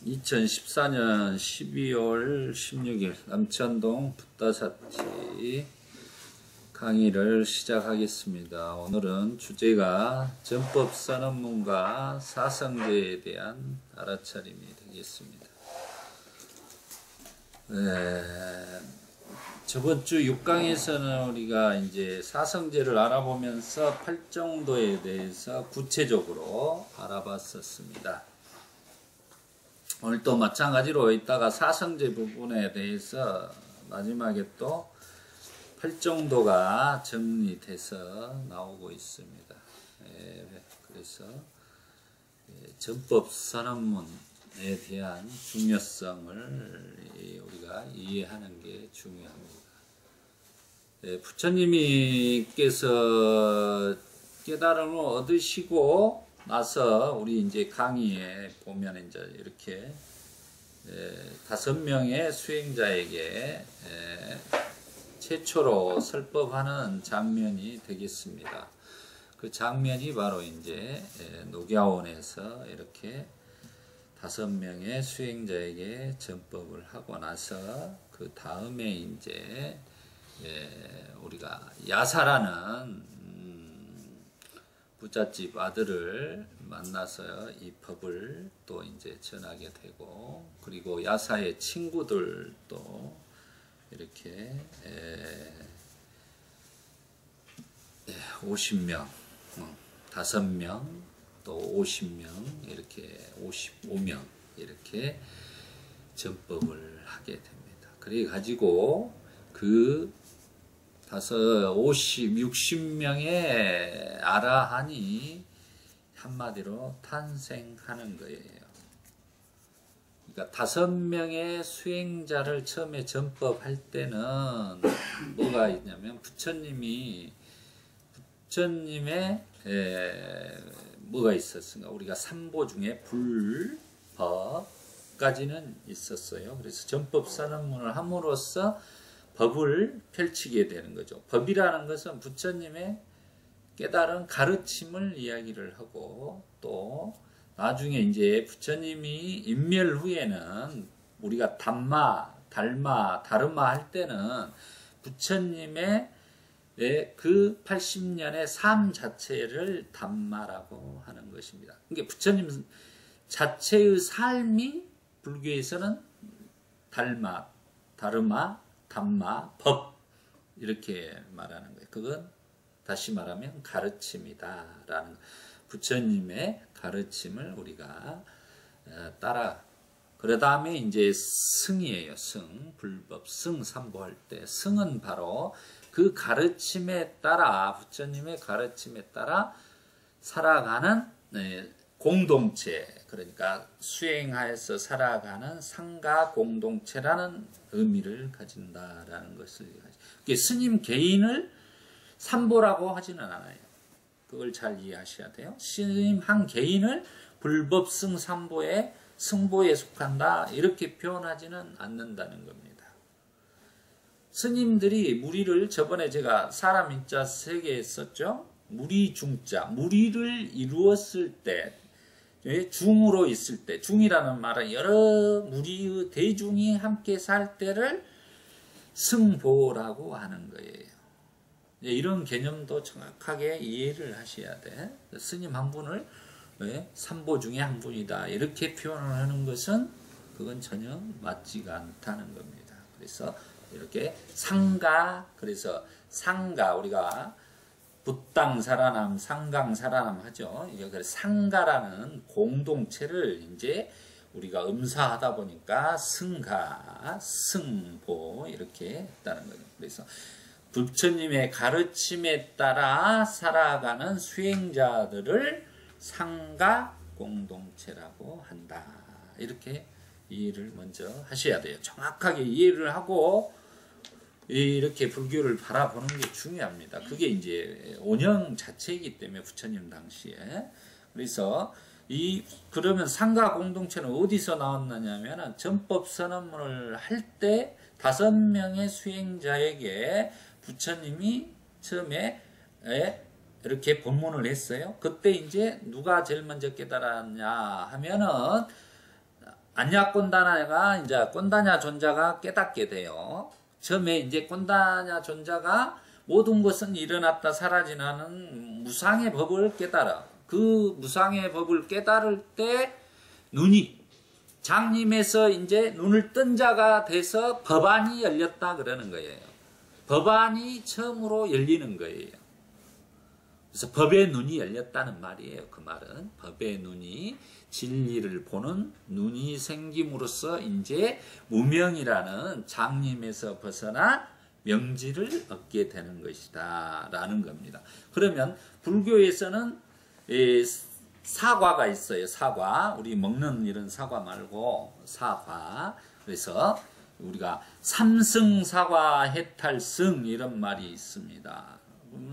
2014년 12월 16일 남천동 붓다사티 강의를 시작하겠습니다. 오늘은 주제가 전법선언문과 사성제에 대한 알아차림이 되겠습니다. 저번 주 6강에서는 우리가 이제 사성제를 알아보면서 팔정도에 대해서 구체적으로 알아봤었습니다. 오늘 또 마찬가지로 이따가 사성제 부분에 대해서 마지막에 또 팔정도가 정리돼서 나오고 있습니다. 그래서 전법선언문에 대한 중요성을 우리가 이해하는 게 중요합니다. 부처님께서 깨달음을 얻으시고 나서 우리 이제 강의에 보면 이제 이렇게 5명의 수행자에게 최초로 설법하는 장면이 되겠습니다. 그 장면이 바로 이제 녹야원에서 이렇게 5명의 수행자에게 전법을 하고 나서 그 다음에 이제 우리가 야사라는 부잣집 아들을 만나서 이 법을 또 이제 전하게 되고, 그리고 야사의 친구들도 이렇게 50명, 5명, 또 50명, 이렇게 55명 이렇게 전법을 하게 됩니다. 그래 가지고 그 60명의 아라한이 한마디로 탄생하는 거예요. 그러니까 5명의 수행자를 처음에 전법할 때는 뭐가 있냐면 부처님의 뭐가 있었습니까? 우리가 삼보 중에 불법까지는 있었어요. 그래서 전법선언문을 함으로써 법을 펼치게 되는 거죠. 법이라는 것은 부처님의 깨달은 가르침을 이야기를 하고, 또 나중에 이제 부처님이 인멸 후에는 우리가 담마, 달마, 다르마 할 때는 부처님의 그 80년의 삶 자체를 담마라고 하는 것입니다. 그러니까 부처님 자체의 삶이 불교에서는 달마, 다르마, 담마, 법 이렇게 말하는 거예요. 그건 다시 말하면 가르침이다라는 부처님의 가르침을 우리가 따라. 그 다음에 이제 승이에요. 승, 불법, 승, 삼보할 때 승은 바로 그 가르침에 따라, 부처님의 가르침에 따라 살아가는 공동체, 그러니까 수행하여서 살아가는 상가 공동체라는 의미를 가진다라는 것을. 스님 개인을 삼보라고 하지는 않아요. 그걸 잘 이해하셔야 돼요. 스님 한 개인을 불법승 삼보의 승보에 속한다 이렇게 표현하지는 않는다는 겁니다. 스님들이 무리를, 저번에 제가 사람 인자 3개 썼죠. 무리 중자, 무리를 이루었을 때, 중으로 있을 때, 중이라는 말은 여러 무리의 대중이 함께 살 때를 승보라고 하는 거예요. 이런 개념도 정확하게 이해를 하셔야 돼. 스님 한 분을 삼보 중에 한 분이다 이렇게 표현을 하는 것은 그건 전혀 맞지가 않다는 겁니다. 그래서 이렇게 상가, 그래서 상가, 우리가 붓당 살아남, 상강 살아남 하죠. 그래서 상가라는 공동체를 이제 우리가 음사하다 보니까 승가, 승보 이렇게 했다는 거죠. 그래서 부처님의 가르침에 따라 살아가는 수행자들을 상가 공동체라고 한다. 이렇게 이해를 먼저 하셔야 돼요. 정확하게 이해를 하고 이렇게 불교를 바라보는 게 중요합니다. 그게 이제 원형 자체이기 때문에 부처님 당시에. 그래서 그러면 상가 공동체는 어디서 나왔느냐면 전법선언문을 할 때 5명의 수행자에게 부처님이 처음에 이렇게 법문을 했어요. 그때 이제 누가 제일 먼저 깨달았냐 하면은 안야꼰다냐가 이제 꼰다냐 존자가 깨닫게 돼요. 처음에 이제 꼰다냐 존자가 모든 것은 일어났다 사라지나는 무상의 법을 깨달아. 그 무상의 법을 깨달을 때 눈이 장님에서 이제 눈을 뜬 자가 돼서 법안이 열렸다 그러는 거예요. 법안이 처음으로 열리는 거예요. 그래서 법의 눈이 열렸다는 말이에요. 그 말은 법의 눈이 진리를 보는 눈이 생김으로써 이제 무명이라는 장님에서 벗어나 명지를 얻게 되는 것이다 라는 겁니다. 그러면 불교에서는 사과가 있어요. 사과. 우리 먹는 이런 사과 말고 사과. 그래서 우리가 삼승사과 해탈승 이런 말이 있습니다.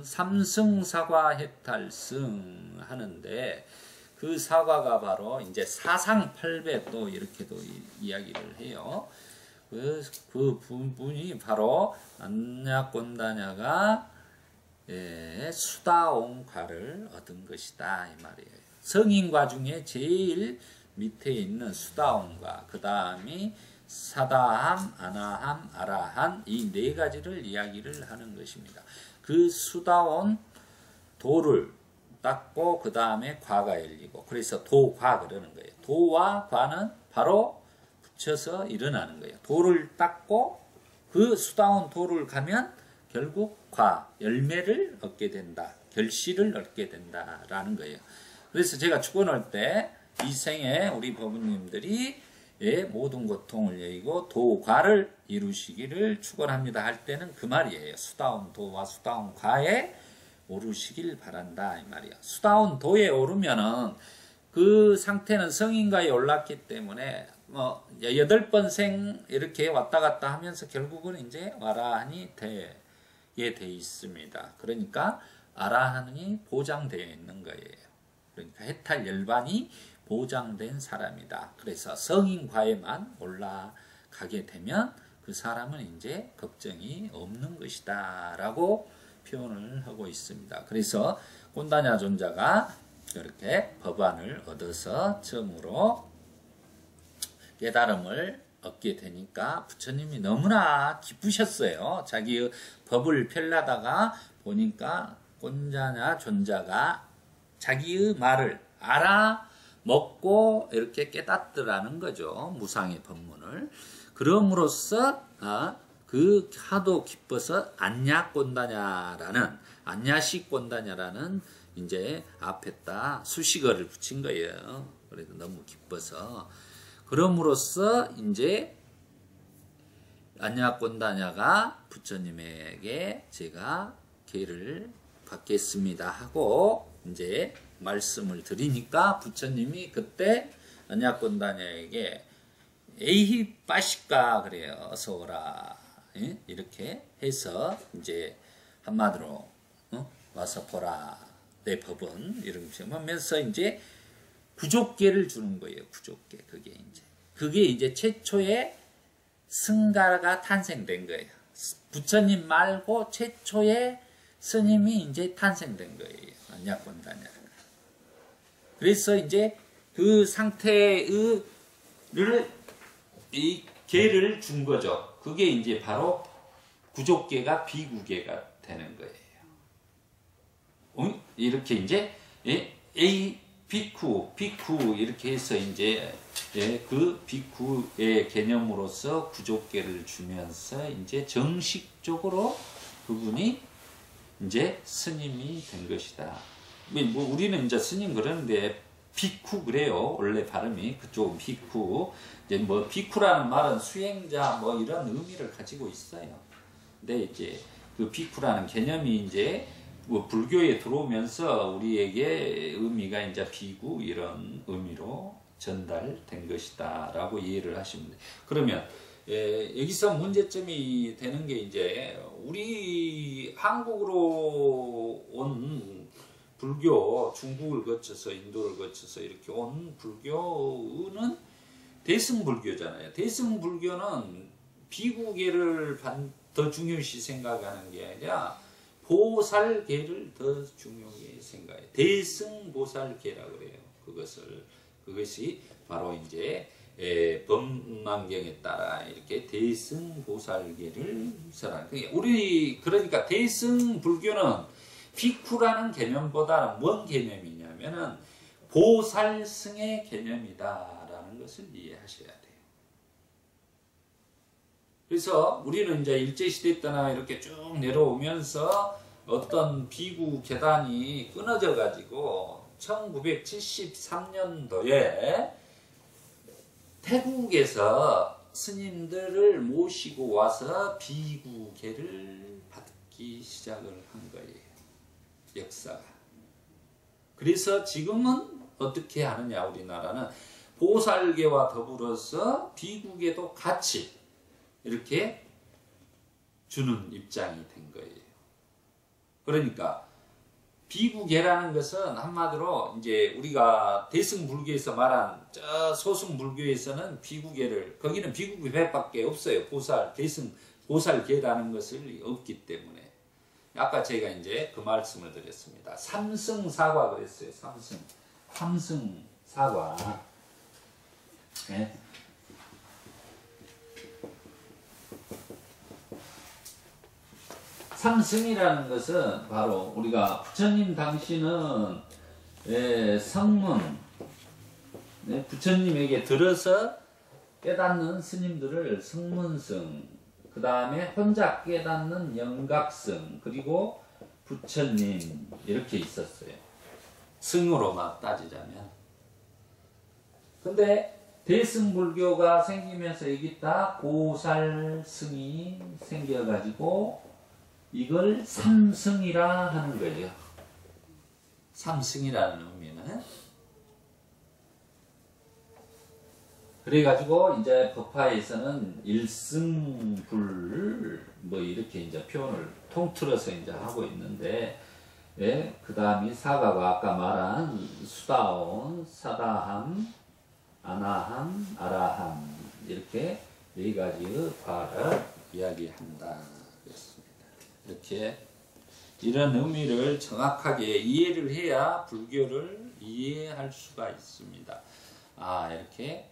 삼승사과 해탈승 하는데 그 사과가 바로 이제 사상팔배 또 이렇게도 이야기를 해요. 그 부분이 바로 안야꼰다냐가 수다옹과를 얻은 것이다 이 말이에요. 성인과 중에 제일 밑에 있는 수다옹과, 그 다음이 사다함, 아나함, 아라한 이 네 가지를 이야기를 하는 것입니다. 그 수다온 도를 닦고 그 다음에 과가 열리고, 그래서 도과 그러는 거예요. 도와 과는 바로 붙여서 일어나는 거예요. 도를 닦고 그 수다온 도를 가면 결국 과, 열매를 얻게 된다. 결실을 얻게 된다라는 거예요. 그래서 제가 축원할 때 이 생에 우리 법부님들이 모든 고통을 여의고 도과를 이루시기를 축원합니다 할 때는 그 말이에요. 수다운 도와 수다운 과에 오르시길 바란다 이 말이야. 수다운 도에 오르면은 그 상태는 성인과에 올랐기 때문에 뭐 8번 생 이렇게 왔다 갔다 하면서 결국은 이제 아라한이 되게 돼 있습니다. 그러니까 아라한이 보장되어 있는 거예요. 그러니까 해탈 열반이 보장된 사람이다. 그래서 성인과에만 올라가게 되면 그 사람은 이제 걱정이 없는 것이다 라고 표현을 하고 있습니다. 그래서 꼰다냐 존자가 이렇게 법안을 얻어서 처음으로 깨달음을 얻게 되니까 부처님이 너무나 기쁘셨어요. 자기의 법을 펼라다가 보니까 꼰다냐 존자가 자기의 말을 알아먹고 이렇게 깨닫더라는 거죠. 무상의 법문을. 그럼으로써 그 하도 기뻐서 안야꼰다냐라는 안야시꼰다냐라는 이제 앞에다 수식어를 붙인 거예요. 그래서 너무 기뻐서 그럼으로써 이제 안야꼰다냐가 부처님에게 제가 기회를 받겠습니다 하고 이제 말씀을 드리니까 부처님이 그때 안야꼰다냐에게 에이 빠시까 그래요. 어서 오라. 이렇게 해서 이제 한마디로 와서 보라. 내 법은 이렇게 하면서 이제 구족계를 주는 거예요. 구족계. 그게 이제 최초의 승가가 탄생된 거예요. 부처님 말고 최초의 스님이 이제 탄생된 거예요. 안야꼰다냐. 그래서 이제 그 상태의 이 계를 준 거죠. 그게 이제 바로 구족계가 비구계가 되는 거예요. 이렇게 이제 A 비쿠 이렇게 해서 이제 그 비쿠의 개념으로서 구족계를 주면서 이제 정식적으로 그분이 이제 스님이 된 것이다. 뭐 우리는 이제 스님 그러는데 비쿠 그래요. 원래 발음이 그쪽 비쿠. 이제 뭐 비쿠라는 말은 수행자 뭐 이런 의미를 가지고 있어요. 근데 이제 그 비쿠라는 개념이 이제 뭐 불교에 들어오면서 우리에게 의미가 이제 비구 이런 의미로 전달된 것이다라고 이해를 하시면 돼요. 그러면 여기서 문제점이 되는 게 이제 우리 한국으로 온 불교, 중국을 거쳐서 인도를 거쳐서 이렇게 온 불교는 대승불교잖아요. 대승불교는 비구계를 더 중요시 생각하는 게 아니라 보살계를 더 중요히 생각해요. 대승보살계라고 그래요. 그것이 바로 이제 법만경에 따라 이렇게 대승보살계를 설하는. 우리 그러니까 대승불교는 비쿠라는 개념보다는 뭔 개념이냐면은 보살승의 개념이다라는 것을 이해하셔야 돼요. 그래서 우리는 이제 일제시대 때나 이렇게 쭉 내려오면서 어떤 비구 계단이 끊어져 가지고 1973년도에 태국에서 스님들을 모시고 와서 비구계를 받기 시작을 한 거예요. 역사가. 그래서 지금은 어떻게 하느냐, 우리나라는 보살계와 더불어서 비구계도 같이 이렇게 주는 입장이 된 거예요. 그러니까 비구계라는 것은 한마디로 이제 우리가 대승불교에서 말한 저 소승불교에서는 비구계를, 거기는 비구계밖에 없어요. 보살계라는 것을 없기 때문에. 아까 제가 이제 그 말씀을 드렸습니다. 삼승사과 그랬어요. 삼승사과. 네. 삼승이라는 것은 바로 우리가 부처님 당시는 성문, 부처님에게 들어서 깨닫는 스님들을 성문승, 그 다음에 혼자 깨닫는 영각승, 그리고 부처님 이렇게 있었어요. 승으로만 따지자면. 근데 대승불교가 생기면서 여기 다 보살승이 생겨가지고 이걸 삼승이라 하는 거예요. 삼승이라는 의미는. 그래가지고 이제 법화에서는 일승불 뭐 이렇게 이제 표현을 통틀어서 이제 하고 있는데, 그 다음이 사가가 아까 말한 수다온, 사다함, 아나함, 아라함 이렇게 네 가지의 과를 이야기한다. 이렇게 이런 의미를 정확하게 이해를 해야 불교를 이해할 수가 있습니다. 아, 이렇게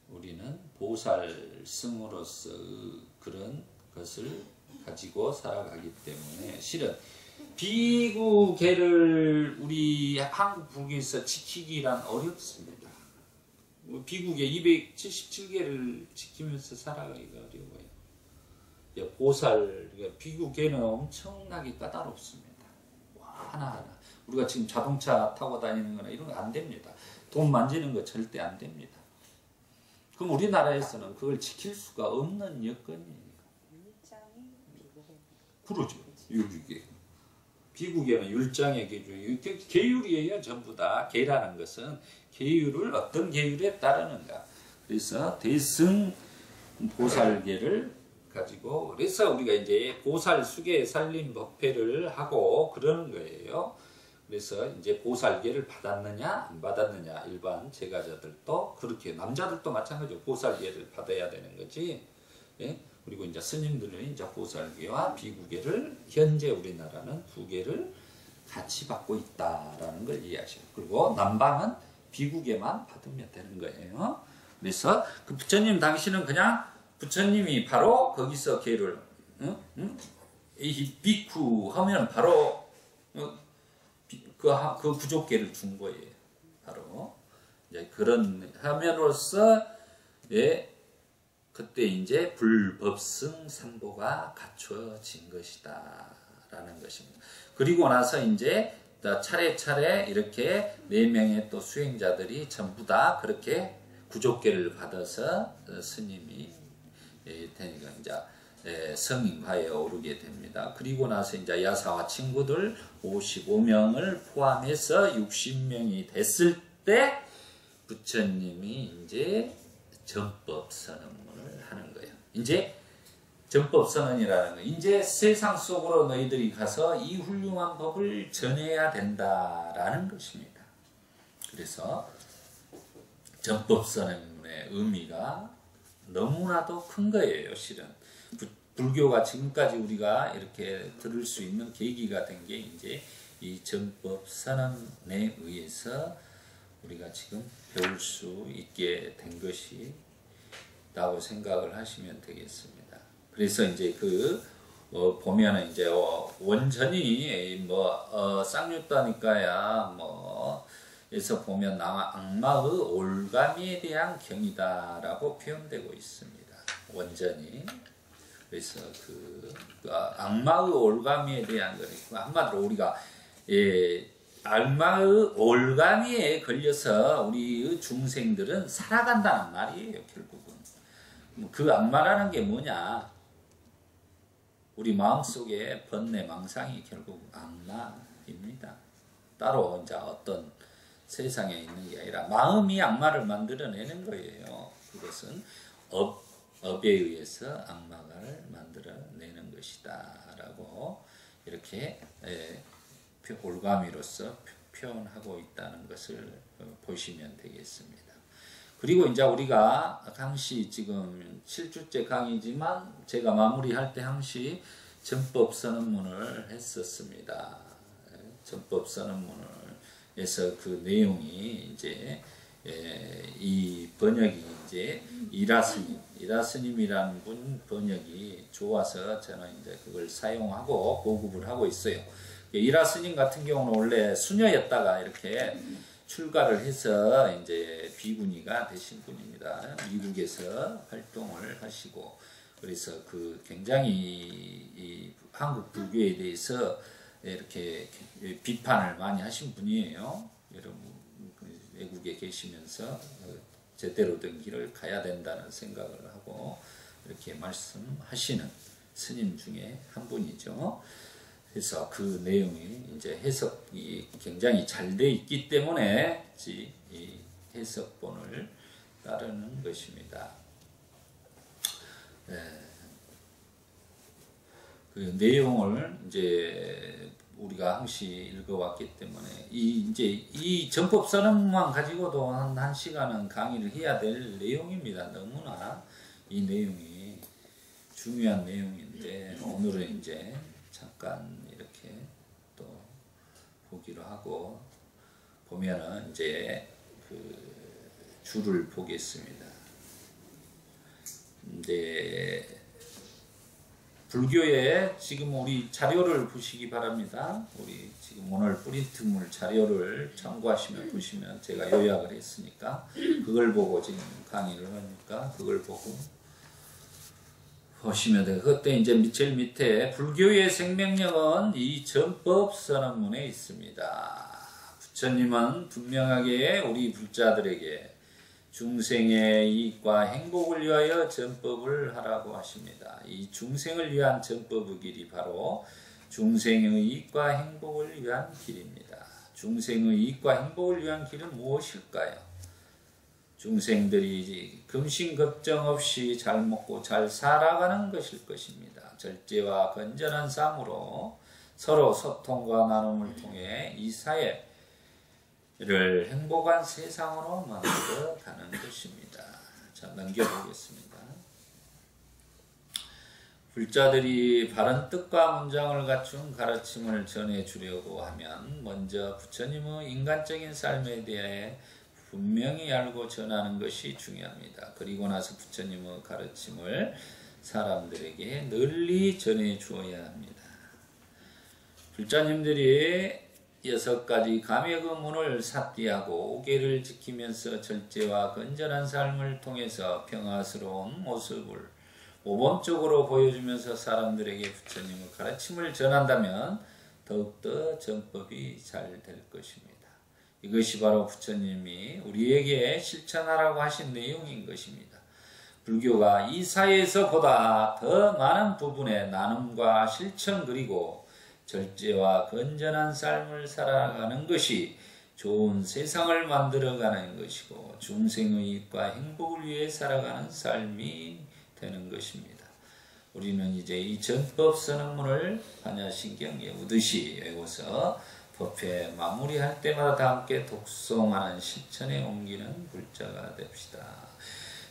우리는 보살승으로서 그런 것을 가지고 살아가기 때문에 실은 비구계를 우리 한국 불교에서 지키기란 어렵습니다. 비구계 277개를 지키면서 살아가기가 어려워요. 보살, 비구계는 엄청나게 까다롭습니다. 하나하나. 우리가 지금 자동차 타고 다니는 거나 이런 거 안 됩니다. 돈 만지는 거 절대 안 됩니다. 그럼 우리나라에서는 그걸 지킬 수가 없는 여건이에요. 그러죠. 율계. 비구계는 율장의 계율. 계율이에요, 전부 다. 계라는 것은 계율을 어떤 계율에 따르는가. 그래서 대승 보살계를 가지고, 그래서 우리가 이제 보살 수계 살림 법회를 하고 그러는 거예요. 그래서 이제 보살계를 받았느냐 안 받았느냐, 일반 제가자들도 그렇게, 남자들도 마찬가지로 보살계를 받아야 되는 거지. 예? 그리고 이제 스님들은 이제 보살계와 비구계를 현재 우리나라는 두 개를 같이 받고 있다라는 걸 이해하셔요. 그리고 남방은 비구계만 받으면 되는 거예요. 그래서 그 부처님 당시는 그냥 부처님이 바로 거기서 계를 이 비쿠 하면 바로 그 부족계를 준 거예요. 바로 이제 그런 하면으로써 그때 이제 불법승 삼보가 갖춰진 것이다라는 것입니다. 그리고 나서 이제 차례차례 이렇게 4명의 또 수행자들이 전부 다 그렇게 구족계를 받아서 스님이 되니까 이제 성인과에 오르게 됩니다. 그리고 나서 이제 야사와 친구들 55명을 포함해서 60명이 됐을 때 부처님이 이제 전법선언문을 하는 거예요. 이제 전법선언이라는 거, 이제 세상 속으로 너희들이 가서 이 훌륭한 법을 전해야 된다라는 것입니다. 그래서 전법선언문의 의미가 너무나도 큰 거예요, 실은. 불교가 지금까지 우리가 이렇게 들을 수 있는 계기가 된 게 이제 이 전법선언에 의해서 우리가 지금 배울 수 있게 된 것이 라고 생각을 하시면 되겠습니다. 그래서 이제 보면은 이제 원전이 쌍육다니까야 에서 보면 악마의 올가미에 대한 경이다라고 표현되고 있습니다. 원전이. 그래서 악마의 올가미에 대한 거니까 한마디로 우리가 악마의 올가미에 걸려서 우리 중생들은 살아간다는 말이에요. 결국은 그 악마라는 게 뭐냐? 우리 마음속에 번뇌 망상이 결국 악마입니다. 따로 이제 어떤 세상에 있는 게 아니라 마음이 악마를 만들어내는 거예요. 그것은 업에 의해서 악마를 만들어내는 것이다 라고 이렇게 올가미로서 표현하고 있다는 것을 보시면 되겠습니다. 그리고 이제 우리가 항시 지금 7주째 강의지만 제가 마무리할 때 항시 전법선언문을 했었습니다. 전법선언문에서 그 내용이 이제 이 번역이 이제 이라스님이라는 분 번역이 좋아서 저는 이제 그걸 사용하고 보급을 하고 있어요. 이라스님 같은 경우는 원래 수녀였다가 이렇게 출가를 해서 이제 비구니가 되신 분입니다. 미국에서 활동을 하시고 그래서 굉장히 이 한국 불교에 대해서 이렇게 비판을 많이 하신 분이에요. 여러분 외국에 계시면서 제대로 된 길을 가야 된다는 생각을 하고 이렇게 말씀하시는 스님 중에 한 분이죠. 그래서 그 내용이 이제 해석이 굉장히 잘 돼 있기 때문에 이 해석본을 따르는 것입니다. 그 내용을 이제 우리가 항시 읽어왔기 때문에 이 전법선언만 가지고도 한 시간은 강의를 해야 될 내용입니다. 너무나 이 내용이 중요한 내용인데 오늘은 이제 잠깐 이렇게 또 보기로 하고 보면은 이제 줄을 보겠습니다. 이제 불교에 지금 우리 자료를 보시기 바랍니다. 우리 지금 오늘 프린트물 자료를 참고하시면 보시면 제가 요약을 했으니까 그걸 보고 지금 강의를 하니까 그걸 보고 보시면 돼요. 그때 이제 제일 밑에 불교의 생명력은 이 전법선언문에 있습니다. 부처님은 분명하게 우리 불자들에게 중생의 이익과 행복을 위하여 전법을 하라고 하십니다. 이 중생을 위한 전법의 길이 바로 중생의 이익과 행복을 위한 길입니다. 중생의 이익과 행복을 위한 길은 무엇일까요? 중생들이 근심 걱정 없이 잘 먹고 잘 살아가는 것일 것입니다. 절제와 건전한 삶으로 서로 소통과 나눔을 통해 이 사회를 행복한 세상으로 만들어 가는 것입니다. 자, 넘겨보겠습니다. 불자들이 바른 뜻과 문장을 갖춘 가르침을 전해주려고 하면 먼저 부처님의 인간적인 삶에 대해 분명히 알고 전하는 것이 중요합니다. 그리고 나서 부처님의 가르침을 사람들에게 널리 전해 주어야 합니다. 불자님들이 6가지 감액의 문을 삿대하고 오계를 지키면서 절제와 건전한 삶을 통해서 평화스러운 모습을 모범적으로 보여주면서 사람들에게 부처님의 가르침을 전한다면 더욱더 전법이 잘 될 것입니다. 이것이 바로 부처님이 우리에게 실천하라고 하신 내용인 것입니다. 불교가 이 사회에서 보다 더 많은 부분의 나눔과 실천 그리고 절제와 건전한 삶을 살아가는 것이 좋은 세상을 만들어가는 것이고 중생의 이익과 행복을 위해 살아가는 삶이 되는 것입니다. 우리는 이제 이 전법선언문을 반야신경 외우듯이 외워서 법회 마무리할 때마다 다 함께 독송하는 실천에 옮기는 불자가 됩시다.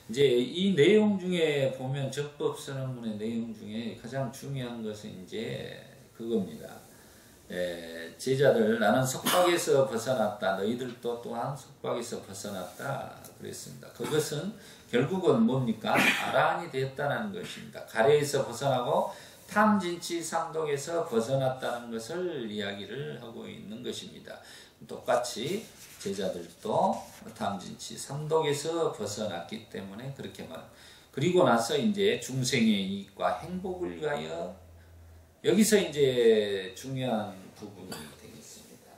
이제 이 내용 중에 보면 전법선언문의 내용 중에 가장 중요한 것은 이제 그겁니다. 제자들 나는 속박에서 벗어났다. 너희들도 또한 속박에서 벗어났다. 그랬습니다. 그것은 결국은 뭡니까? 아라한이 되었다는 것입니다. 가래에서 벗어나고 탐진치 상독에서 벗어났다는 것을 이야기를 하고 있는 것입니다. 똑같이 제자들도 탐진치 삼독에서 벗어났기 때문에 그렇게 말합니다. 그리고 나서 이제 중생의 이익과 행복을 위하여, 여기서 이제 중요한 부분이 되겠습니다.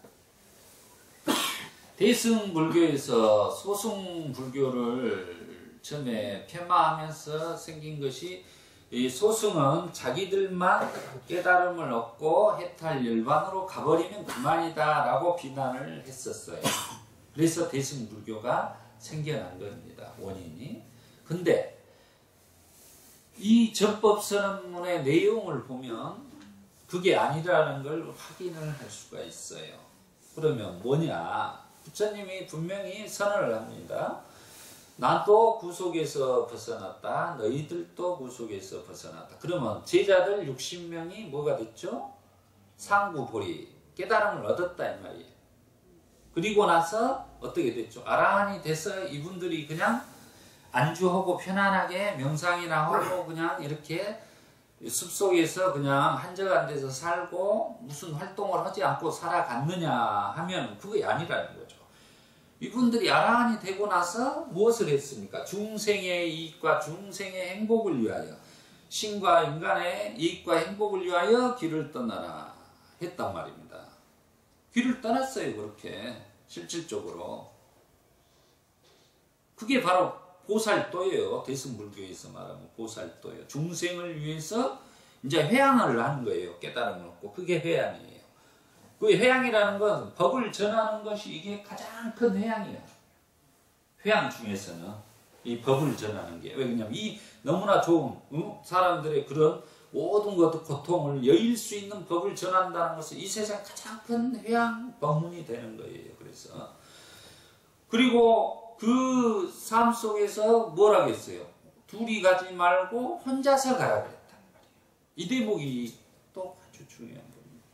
대승불교에서 소승불교를 처음에 폄하하면서 생긴 것이, 이 소승은 자기들만 깨달음을 얻고 해탈 열반으로 가버리면 그만이다 라고 비난을 했었어요. 그래서 대승불교가 생겨난 겁니다. 원인이. 근데 이 전법선언문의 내용을 보면 그게 아니라는 걸 확인을 할 수가 있어요. 그러면 뭐냐? 부처님이 분명히 선언을 합니다. 나도 구속에서 벗어났다. 너희들도 구속에서 벗어났다. 그러면 제자들 60명이 뭐가 됐죠? 상구보리, 깨달음을 얻었다 이 말이에요. 그리고 나서 어떻게 됐죠? 아라한이 돼서 이분들이 그냥 안주하고 편안하게 명상이나 하고 그냥 이렇게 숲속에서 그냥 한적한 데서 살고 무슨 활동을 하지 않고 살아갔느냐 하면 그게 아니라는 거죠. 이분들이 아라한이 되고 나서 무엇을 했습니까? 중생의 이익과 중생의 행복을 위하여, 신과 인간의 이익과 행복을 위하여 길을 떠나라 했단 말입니다. 길을 떠났어요. 그렇게 실질적으로. 그게 바로 보살도예요. 대승불교에서 말하면 보살도예요. 중생을 위해서 이제 회양을 하는 거예요. 깨달음을 얻고. 그게 회양이에요. 그 회양이라는 건 법을 전하는 것이 이게 가장 큰 회양이에요. 회양 중에서는 이 법을 전하는 게. 왜냐면 이 너무나 좋은 사람들의 그런 모든 것도 고통을 여일 수 있는 법을 전한다는 것은 이 세상 가장 큰 회양 법문이 되는 거예요. 그래서 그리고 그 삶 속에서 뭘 하겠어요? 둘이 가지 말고 혼자서 가라 그랬단 말이에요. 이 대목이 또 아주 중요한 겁니다.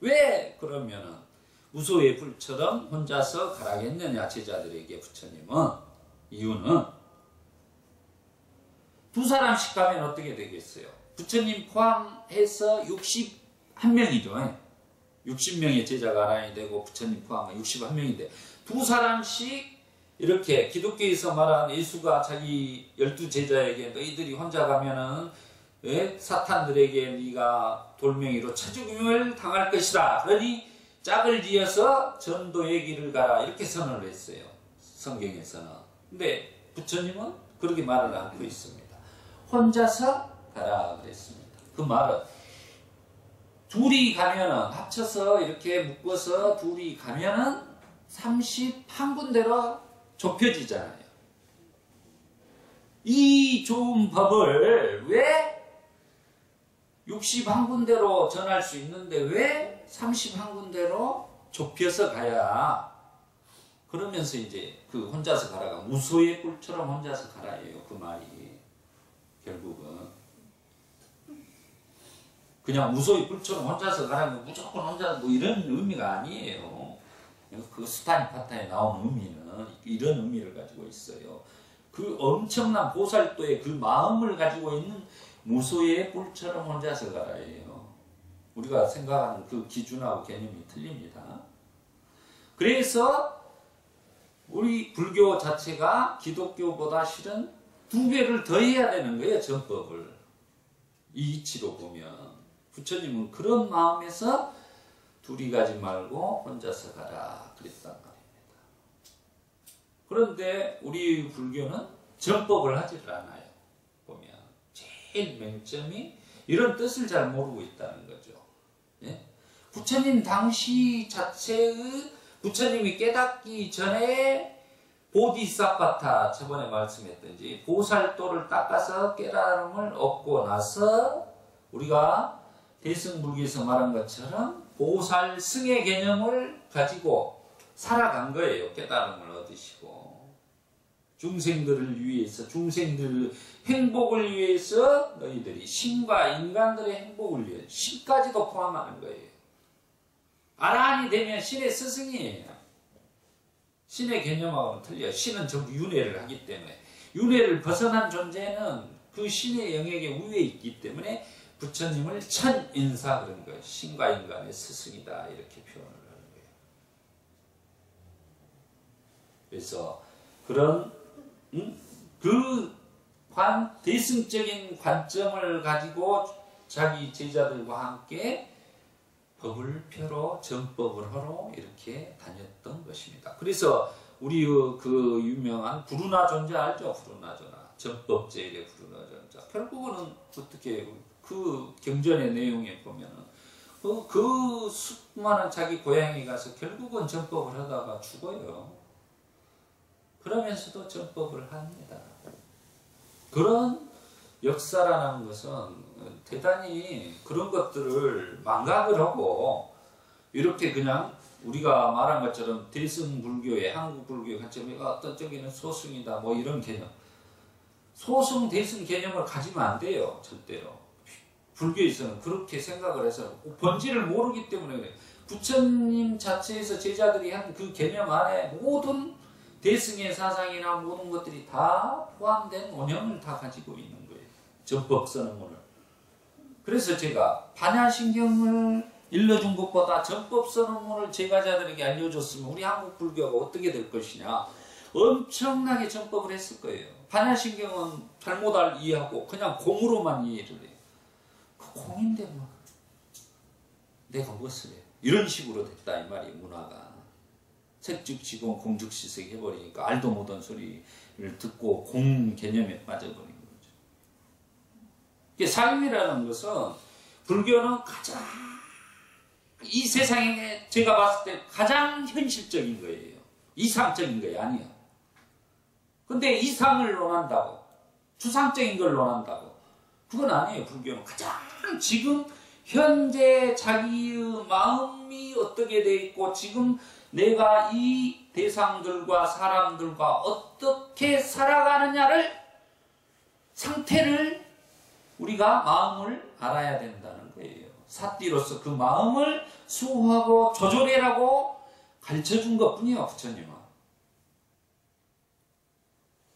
왜 그러면은 무소의 불처럼 혼자서 가라겠느냐 제자들에게 부처님은. 이유는 두 사람씩 가면 어떻게 되겠어요? 부처님 포함해서 61명이죠. 60명의 제자가 아라한이 되고 부처님 포함하면 61명인데 두 사람씩 이렇게 기독교에서 말한 예수가 자기 12제자에게 너희들이 혼자 가면은 사탄들에게 네가 돌멩이로 쳐죽임을 당할 것이다. 그러니 짝을 지어서 전도의 길을 가라. 이렇게 선언을 했어요. 성경에서는. 근데 부처님은 그렇게 말을 하고 있습니다. 혼자서 가라 그랬습니다. 그 말은 둘이 가면은 합쳐서 이렇게 묶어서 둘이 가면은 31군데로 좁혀지잖아요. 이 좋은 법을 왜 61군데로 전할 수 있는데 왜 31군데로 좁혀서 가야, 그러면서 이제 그 혼자서 가라가 무소의 꿀처럼 혼자서 가라예요. 그 말이 결국은 그냥 무소의 꿀처럼 혼자서 가라면 무조건 혼자 뭐 이런 의미가 아니에요. 그 스타니파타에 나온 의미는 이런 의미를 가지고 있어요. 그 엄청난 보살도의 그 마음을 가지고 있는 무소의 꿀처럼 혼자서 가라예요. 우리가 생각하는 그 기준하고 개념이 틀립니다. 그래서 우리 불교 자체가 기독교보다 실은 2배를 더 해야 되는 거예요. 전법을. 이 이치로 보면 부처님은 그런 마음에서 둘이 가지 말고 혼자서 가라 그랬단 말입니다. 그런데 우리 불교는 전법을 하지를 않아요. 보면 제일 맹점이 이런 뜻을 잘 모르고 있다는 거죠. 예? 부처님 당시 자체의 부처님이 깨닫기 전에 보디사파타, 저번에 말씀했던지 보살도를 닦아서 깨달음을 얻고 나서 우리가 대승불교에서 말한 것처럼 보살승의 개념을 가지고 살아간 거예요. 깨달음을 얻으시고 중생들을 위해서, 중생들의 행복을 위해서 너희들이 신과 인간들의 행복을 위해 신까지도 포함하는 거예요. 아라한이 되면 신의 스승이에요. 신의 개념하고는 틀려요. 신은 전부 윤회를 하기 때문에. 윤회를 벗어난 존재는 그 신의 영역에 위에 있기 때문에 부처님을 천인사 그런 거예요. 신과 인간의 스승이다 이렇게 표현을 하는 거예요. 그래서 그런 대승적인 관점을 가지고 자기 제자들과 함께 법을 펴러 정법을 하러 이렇게 다녔던 것입니다. 그래서 우리 그 유명한 구르나존자 알죠? 구르나존자 정법제일의 구르나존자 결국은 어떻게 그 경전의 내용에 보면은 그 수많은 자기 고향에 가서 결국은 정법을 하다가 죽어요. 그러면서도 정법을 합니다. 그런 역사라는 것은 대단히 그런 것들을 망각을 하고 이렇게 그냥 우리가 말한 것처럼 대승불교의 한국불교의 관점이 어떤 쪽에는 소승이다 뭐 이런 개념 소승 대승 개념을 가지면 안 돼요. 절대로 불교에서는 그렇게 생각을 해서 본질을 모르기 때문에 그래요. 부처님 자체에서 제자들이 한 그 개념 안에 모든 대승의 사상이나 모든 것들이 다 포함된 원형을 다 가지고 있는 거예요. 전법 선언문을. 그래서 제가 반야신경을 일러준 것보다 전법 선언문을 제가자들에게 알려줬으면 우리 한국 불교가 어떻게 될 것이냐. 엄청나게 전법을 했을 거예요. 반야신경은 잘못 이해하고 그냥 공으로만 이해를 해요. 그 공인데 뭐 내가 무엇을 해요. 이런 식으로 됐다 이 말이에요. 문화가. 색즉지공 공즉시색 해버리니까 알도 못한 소리를 듣고 공 개념에 빠져버린 거죠. 삶이라는 것은 불교는 가장 이 세상에 제가 봤을 때 가장 현실적인 거예요. 이상적인 거예요. 아니에요. 근데 이상을 논한다고 추상적인 걸 논한다고 그건 아니에요. 불교는 가장 지금 현재 자기의 마음이 어떻게 돼 있고 지금 내가 이 대상들과 사람들과 어떻게 살아가느냐를 상태를 우리가 마음을 알아야 된다는 거예요. 사띠로서 그 마음을 수호하고 조절해라고 가르쳐준 것뿐이에요. 부처님은.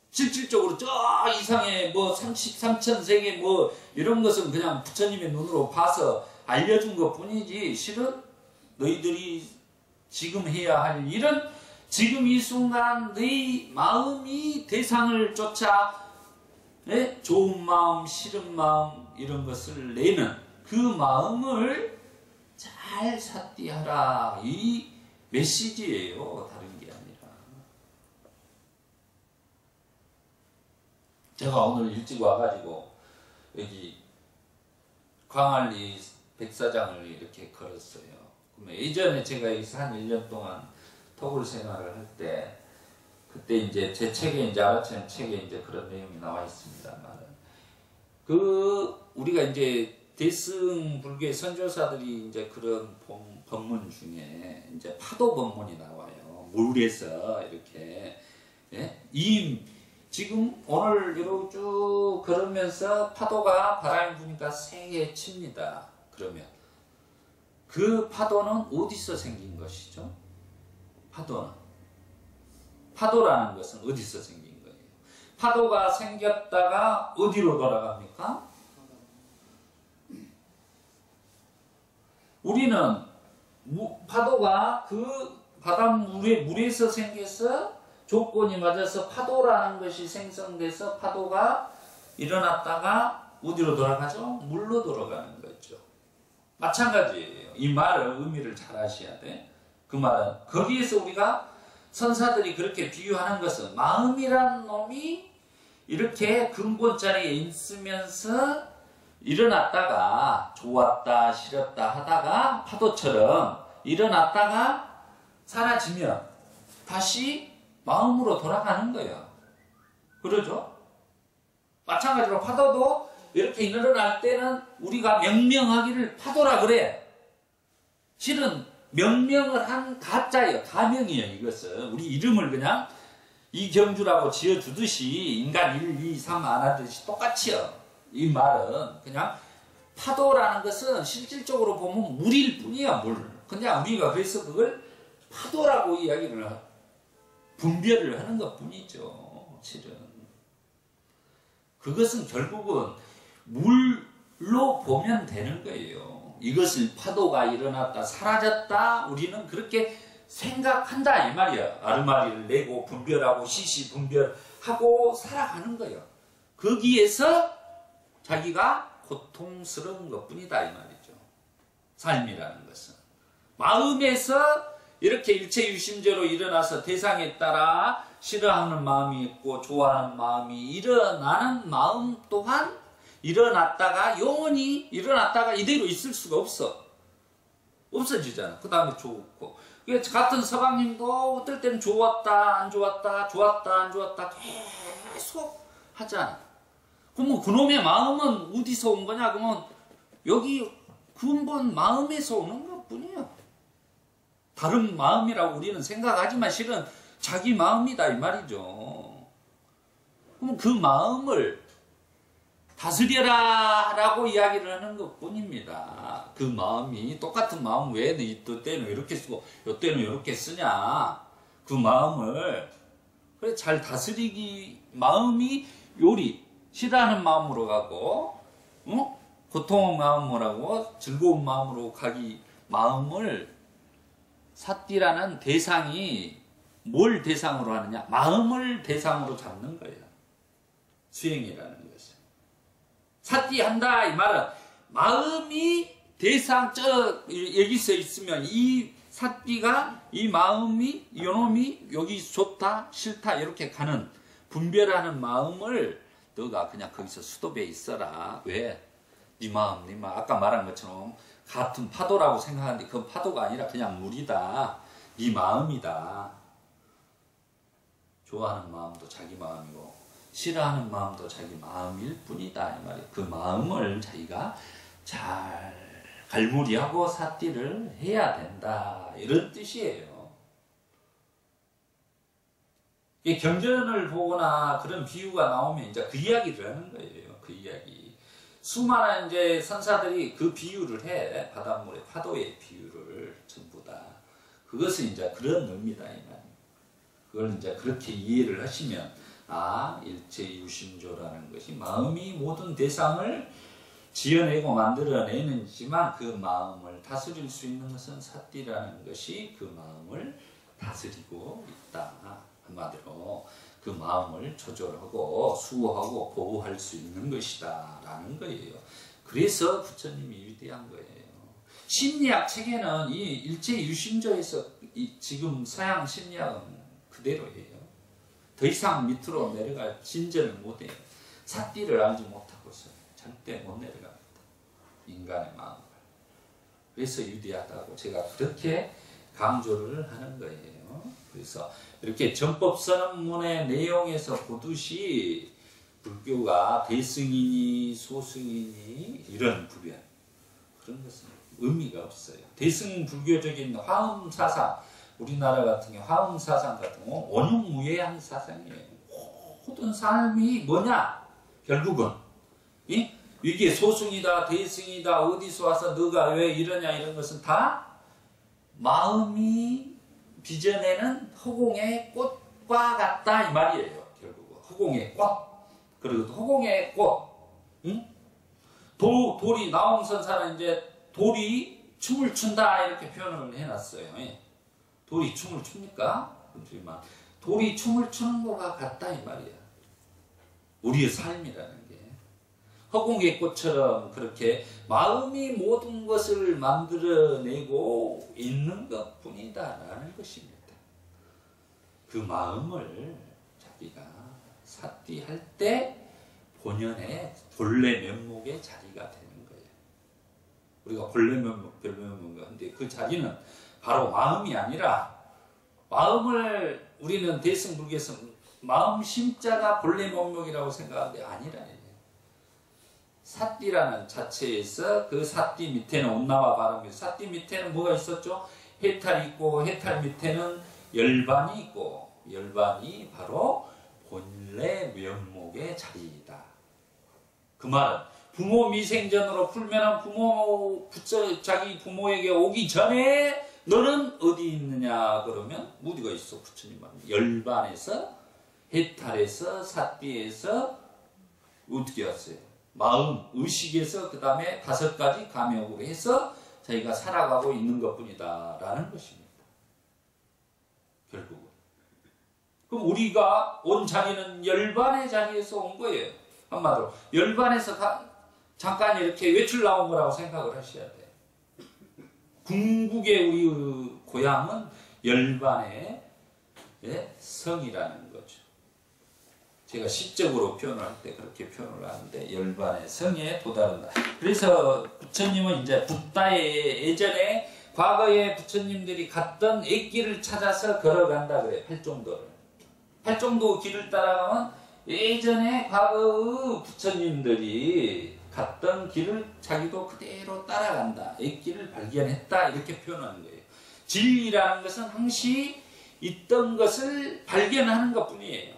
실질적으로 저 이상의 뭐 33,000세계 뭐 이런 것은 그냥 부처님의 눈으로 봐서 알려준 것뿐이지 실은 너희들이 지금 해야 할 일은 지금 이 순간 너희 마음이 대상을 쫓아 좋은 마음, 싫은 마음 이런 것을 내는 그 마음을 잘 삿띠하라 이 메시지예요. 다른 게 아니라. 제가 오늘 일찍 와가지고 여기 광안리 백사장을 이렇게 걸었어요. 예전에 제가 여기서 한 1년 동안 토굴 생활을 할 때 그때 이제 제 책에 이제 아라천 책에 이제 그런 내용이 나와 있습니다만 우리가 이제 대승 불교의 선조사들이 이제 그런 법문 중에 이제 파도 법문이 나와요. 물에서 이렇게 지금 오늘 이렇게 쭉 걸으면서 파도가 바람이 부니까 세게 칩니다. 그러면 그 파도는 어디서 생긴 것이죠? 파도라는 것은 어디서 생긴 거예요? 파도가 생겼다가 어디로 돌아갑니까? 우리는 파도가 그 물에서 생겨서 조건이 맞아서 파도라는 것이 생성돼서 파도가 일어났다가 어디로 돌아가죠? 물로 돌아가는 거죠. 마찬가지예요. 이 말을 의미를 잘 아셔야 돼. 그 말은 거기에서 우리가 선사들이 그렇게 비유하는 것은 마음이라는 놈이 이렇게 근본 자리에 있으면서 일어났다가 좋았다 싫었다 하다가 파도처럼 일어났다가 사라지면 다시 마음으로 돌아가는 거예요. 그러죠? 마찬가지로 파도도 이렇게 일어날 때는 우리가 명명하기를 파도라 그래. 실은 명명을 한 가짜예요. 가명이에요. 이것은 우리 이름을 그냥 이경주라고 지어주듯이 인간 1, 2, 3 안 하듯이 똑같이요. 이 말은 그냥 파도라는 것은 실질적으로 보면 물일 뿐이에요. 물. 근데 우리가 그래서 그걸 파도라고 이야기를 분별을 하는 것 뿐이죠. 실은 그것은 결국은 물로 보면 되는 거예요. 이것을 파도가 일어났다 사라졌다 우리는 그렇게 생각한다 이 말이야. 아르마리를 내고 분별하고 시시분별하고 살아가는 거예요. 거기에서 자기가 고통스러운 것뿐이다 이 말이죠. 삶이라는 것은 마음에서 이렇게 일체유심제로 일어나서 대상에 따라 싫어하는 마음이 있고 좋아하는 마음이 일어나는 마음 또한 일어났다가 영원히 일어났다가 이대로 있을 수가 없어. 없어지잖아. 그 다음에 좋고. 같은 서방님도 어떨 때는 좋았다 안 좋았다 좋았다 안 좋았다 계속 하잖아. 그러면 그놈의 마음은 어디서 온 거냐? 그러면 여기 근본 마음에서 오는 것 뿐이에요. 다른 마음이라고 우리는 생각하지만 실은 자기 마음이다 이 말이죠. 그럼 그 마음을 다스려라 라고 이야기를 하는 것 뿐입니다. 그 마음이 똑같은 마음 왜 이때는 이렇게 쓰고 이때는 이렇게 쓰냐. 그 마음을 그래 잘 다스리기 마음이 요리 싫어하는 마음으로 가고 고통의 마음으로 하고 즐거운 마음으로 가기 마음을 사띠라는 대상이 뭘 대상으로 하느냐? 마음을 대상으로 잡는 거예요. 수행이라는 것은. 사띠한다 이 말은 마음이 대상 여기서 있으면 이 사띠가 이 마음이 이놈이 여기 좋다 싫다 이렇게 가는 분별하는 마음을 너가 그냥 거기서 수도배에 있어라. 왜? 네 마음 아까 말한 것처럼 같은 파도라고 생각하는데 그건 파도가 아니라 그냥 물이다. 네 마음이다. 좋아하는 마음도 자기 마음이고 싫어하는 마음도 자기 마음일 뿐이다 이 말이에요. 그 마음을 자기가 잘 갈무리하고 사띠를 해야 된다 이런 뜻이에요. 경전을 보거나 그런 비유가 나오면 이제 그 이야기를 하는 거예요. 그 이야기. 수많은 이제 선사들이 그 비유를 해. 바닷물의 파도의 비유를 전부 다. 그것은 이제 그런 의미다 이 말이에요. 그걸 이제 그렇게 이해를 하시면 일체유심조라는 것이 마음이 모든 대상을 지어내고 만들어내는지만 그 마음을 다스릴 수 있는 것은 사띠라는 것이 그 마음을 다스리고 있다. 한마디로 그 마음을 조절하고 수호하고 보호할 수 있는 것이다 라는 거예요. 그래서 부처님이 위대한 거예요. 심리학 체계는 이 일체유심조에서 지금 서양 심리학은 그대로예요. 더 이상 밑으로 내려갈 진전을 못해요. 사띠를 알지 못하고서 절대 못 내려갑니다. 인간의 마음을. 그래서 위대하다고 제가 그렇게 강조를 하는 거예요. 그래서 이렇게 전법선언문의 내용에서 보듯이 불교가 대승이니 소승이니 이런 구별 그런 것은 의미가 없어요. 대승불교적인 화엄사상 우리나라 같은 경우 화엄사상 같은 경우 원흉무예한 사상이에요. 모든 삶이 뭐냐? 결국은 이게 소승이다 대승이다 어디서 와서 너가 왜 이러냐 이런 것은 다 마음이 빚어내는 허공의 꽃과 같다 이 말이에요. 결국은 허공의 꽃 그리고 허공의 꽃 돌이 나홍선사는 이제 돌이 춤을 춘다 이렇게 표현을 해놨어요. 돌이 춤을 춥니까? 돌이 춤을 추는 것과 같다 이 말이야. 우리의 삶이라는 게 허공의 꽃처럼 그렇게 마음이 모든 것을 만들어내고 있는 것뿐이다 라는 것입니다. 그 마음을 자기가 사띠할 때 본연의 본래 면목의 자리가 되는 거예요. 우리가 본래 면목, 별로 면목인가 한데 그 자리는 바로 마음이 아니라 마음을 우리는 대승불교에서 마음 심자가 본래 면목이라고 생각하는데 아니라 사띠라는 자체에서 그 사띠 밑에는 온나와 바람이 사띠 밑에는 뭐가 있었죠? 해탈이 있고 해탈 밑에는 열반이 있고 열반이 바로 본래 면목의 자리이다. 그 말은 부모 미생전으로 풀면은 자기 부모에게 오기 전에 너는 어디 있느냐 그러면 어디가 있어? 부처님 말은 열반에서 해탈에서 사띠에서 어떻게 왔어요? 마음, 의식에서 그 다음에 5가지 감역으로 해서 자기가 살아가고 있는 것뿐이다 라는 것입니다. 결국은. 그럼 우리가 온 자리는 열반의 자리에서 온 거예요. 한마디로 열반에서 잠깐 이렇게 외출 나온 거라고 생각을 하셔야 돼요. 궁극의 우리 고향은 열반의 성이라는 거죠. 제가 시적으로 표현을 할 때 그렇게 표현을 하는데 열반의 성에 도달한다. 그래서 부처님은 이제 붓다에 예전에 과거에 부처님들이 갔던 액길을 찾아서 걸어간다 그래요. 팔종도를. 팔종도 길을 따라가면 예전에 과거의 부처님들이 갔던 길을 자기도 그대로 따라간다. 액길을 발견했다. 이렇게 표현하는 거예요. 진리라는 것은 항시 있던 것을 발견하는 것 뿐이에요.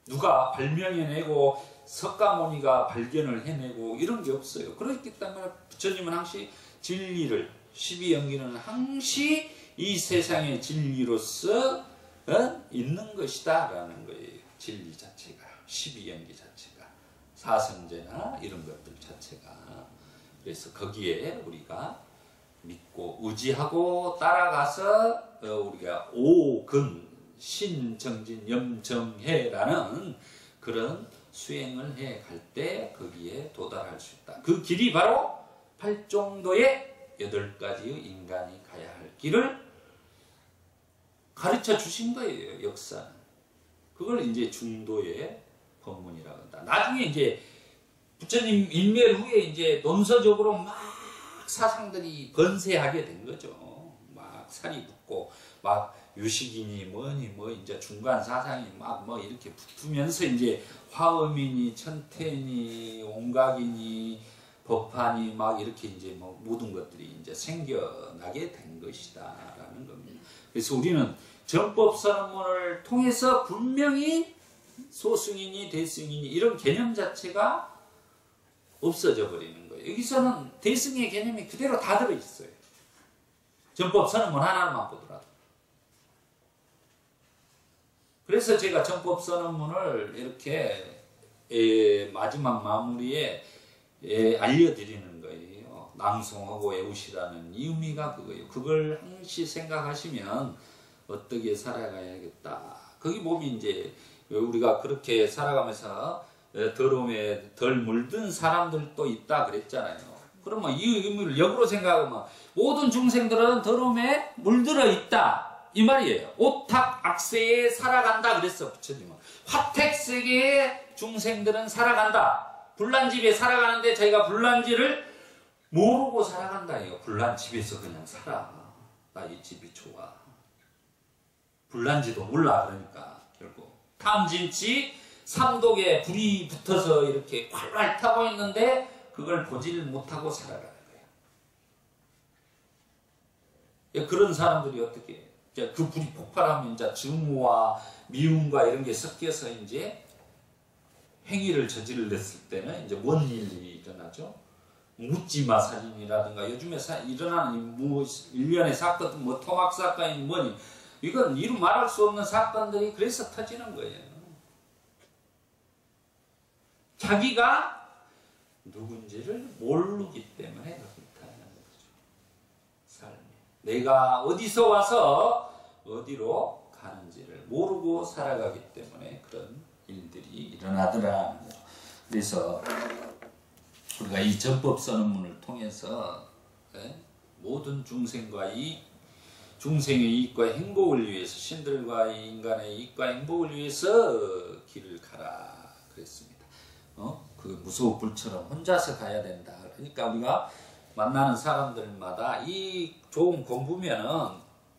누가 발명해내고 석가모니가 발견을 해내고 이런 게 없어요. 그렇기 때문에 부처님은 항시 진리를 12연기는 항시 이 세상의 진리로서 있는 것이다 라는 거예요. 진리 자체가 12연기 자체가 사성제나 이런 것들 자체가 그래서 거기에 우리가 믿고 의지하고 따라가서 우리가 오근 신정진 염정해라는 그런 수행을 해 갈 때 거기에 도달할 수 있다. 그 길이 바로 팔종도의 8가지의 인간이 가야 할 길을 가르쳐 주신 거예요. 역사는. 그걸 이제 중도의 법문이라고 한다. 나중에 이제 부처님 인멸 후에 이제 논서적으로 막 사상들이 번세하게 된 거죠. 막 살이 붙고 막 유식이니 뭐니 이제 중간 사상이 막 이렇게 붙으면서 이제 화엄이니 천태니 옹각이니 법화니 막 이렇게 이제 모든 것들이 이제 생겨나게 된 것이다라는 겁니다. 그래서 우리는 정법선언문을 통해서 분명히 소승이니 대승이니 이런 개념 자체가 없어져 버리는 거예요. 여기서는 대승의 개념이 그대로 다 들어있어요. 정법선언문 하나만 보더라도. 그래서 제가 정법선언문을 이렇게 마지막 마무리에 알려드리는 거예요. 낭송하고 외우시라는 이 의미가 그거예요. 그걸 항시 생각하시면 어떻게 살아가야겠다. 거기 보면 이제 우리가 그렇게 살아가면서 더러움에 덜 물든 사람들도 있다 그랬잖아요. 그러면 이 의미를 역으로 생각하면 모든 중생들은 더러움에 물들어 있다. 이 말이에요. 오탁 악세에 살아간다 그랬어 부처님은. 화택세계의 중생들은 살아간다. 불난집에 살아가는데 저희가 불난지를 모르고 살아간다. 이거 불난집에서 그냥 살아. 나 이 집이 좋아. 불난지도 몰라. 그러니까 결국 탐진치 삼독에 불이 붙어서 이렇게 활활 타고 있는데 그걸 보지를 못하고 살아가는 거예요. 그런 사람들이 어떻게 해요? 그 불이 폭발하면 이제 증오와 미움과 이런 게 섞여서 이제 행위를 저질렀을 때는 이제 뭔 일이 일어나죠? 묻지마 살인이라든가 요즘에 일어나는 일련의 사건, 토막 사건이 뭐니 이건 이루 말할 수 없는 사건들이 그래서 터지는 거예요. 자기가 누군지를 모르기 때문에 그렇다는 거죠. 삶이. 내가 어디서 와서 어디로 가는지를 모르고 살아가기 때문에 그런 일들이 일어나더라. 그래서 우리가 이 정법선언문을 통해서 모든 중생과 중생의 이익과 행복을 위해서 신들과 인간의 이익과 행복을 위해서 길을 가라 그랬습니다. 그 무서운 불처럼 혼자서 가야 된다. 그러니까 우리가 만나는 사람들마다 이 좋은 공부면은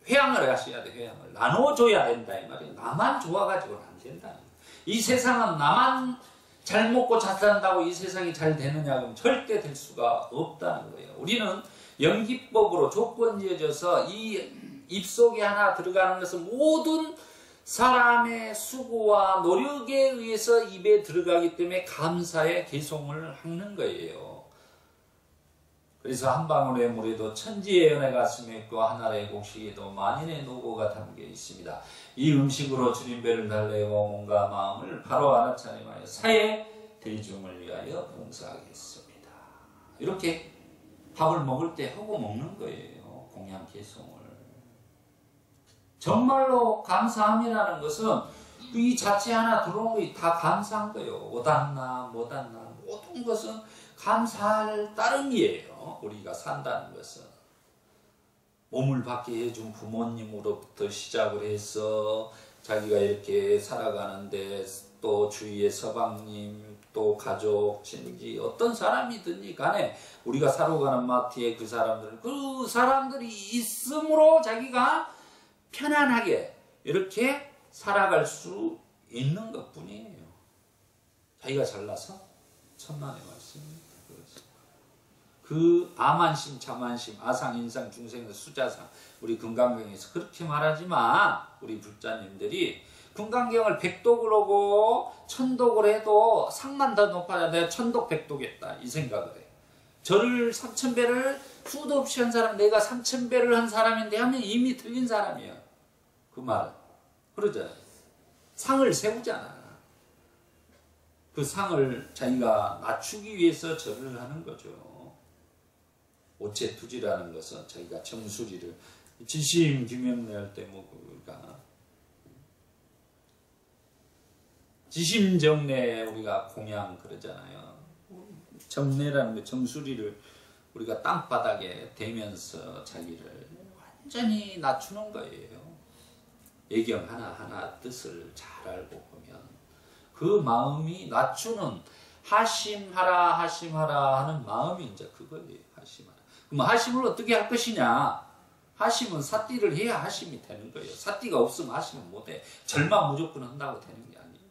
회양을 하셔야 돼. 회양을 나눠줘야 된다 이 말이에요. 나만 좋아가지고는 안 된다는 거예요. 이 세상은 나만 잘 먹고 잘 산다고 이 세상이 잘 되느냐 그러면 절대 될 수가 없다는 거예요. 우리는 연기법으로 조건지어져서 이 입속에 하나 들어가는 것은 모든 사람의 수고와 노력에 의해서 입에 들어가기 때문에 감사의 개송을 하는 거예요. 그래서 한 방울의 물에도 천지의 은혜가 스며있고 하나의 곡식에도 만인의 노고가 담겨 있습니다. 이 음식으로 주님 배를 달래고 몸과 마음을 바로 알아차림하여 사회 대중을 위하여 봉사하겠습니다. 이렇게 밥을 먹을 때 하고 먹는 거예요. 공양 개송을. 정말로 감사함이라는 것은 이 자체 하나 들어온 게 다 감사한 거예요. 못한나 못한나 모든 것은 감사할 따름이에요. 우리가 산다는 것은. 몸을 받게 해준 부모님으로부터 시작을 해서 자기가 이렇게 살아가는데 또 주위의 서방님 또 가족, 친지 어떤 사람이든지 간에 우리가 살아가는 마트에 그 사람들이 있으므로 자기가 편안하게 이렇게 살아갈 수 있는 것 뿐이에요. 자기가 잘나서 천만의 말씀입니다. 그 아만심, 자만심, 아상, 인상, 중생, 수자상 우리 금강경에서 그렇게 말하지만 우리 불자님들이 금강경을 백독을 하고 천독을 해도 상만 더 높아져 내가 천독 백독했다 이 생각을 해. 절을 3000배를 수도 없이 한 사람 내가 3000배를 한 사람인데 하면 이미 틀린 사람이야. 그 말은 그러잖아. 상을 세우잖아. 그 상을 자기가 낮추기 위해서 절을 하는 거죠. 오체투지라는 것은 자기가 정수리를 지심 김영래할 때 뭐 그러니까 지심정래 우리가 공양 그러잖아요. 정래라는 거 정수리를 우리가 땅바닥에 대면서 자기를 완전히 낮추는 거예요. 예경 하나하나 뜻을 잘 알고 보면 그 마음이 낮추는 하심하라 하심하라 하는 마음이 이제 그거예요. 하심하라. 그럼 하심을 어떻게 할 것이냐? 하심은 사띠를 해야 하심이 되는 거예요. 사띠가 없으면 하심은 못해. 절만 무조건 한다고 되는 게 아니에요.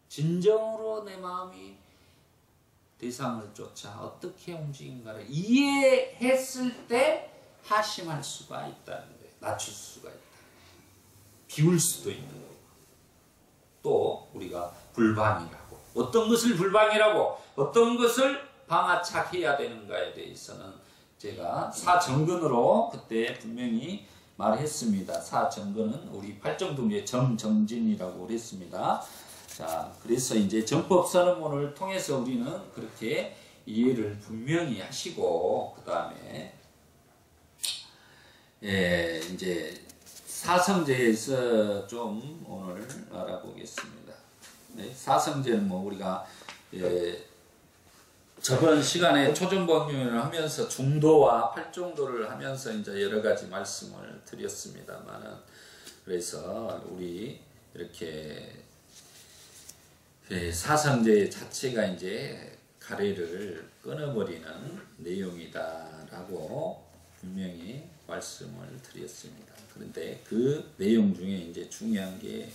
진정으로 내 마음이 대상을 쫓아 어떻게 움직인가를 이해했을 때 하심할 수가 있다는 거예요. 낮출 수가 있다. 비울 수도 있는 거고. 또 우리가 불방이라고 어떤 것을 불방이라고 어떤 것을 방아착해야 되는가에 대해서는 제가 사정근으로 그때 분명히 말했습니다. 사정근은 우리 팔정동의 정정진이라고 그랬습니다. 자, 그래서 이제 정법선언문을 통해서 우리는 그렇게 이해를 분명히 하시고 그 다음에 이제 사성제에서 좀 오늘 알아보겠습니다. 네, 사성제는 뭐 우리가 저번 시간에 초전법륜을 하면서 중도와 팔정도를 하면서 이제 여러 가지 말씀을 드렸습니다만은 그래서 우리 이렇게 사성제 자체가 이제 가래를 끊어버리는 내용이다라고 분명히 말씀을 드렸습니다. 그런데 그 내용 중에 이제 중요한 게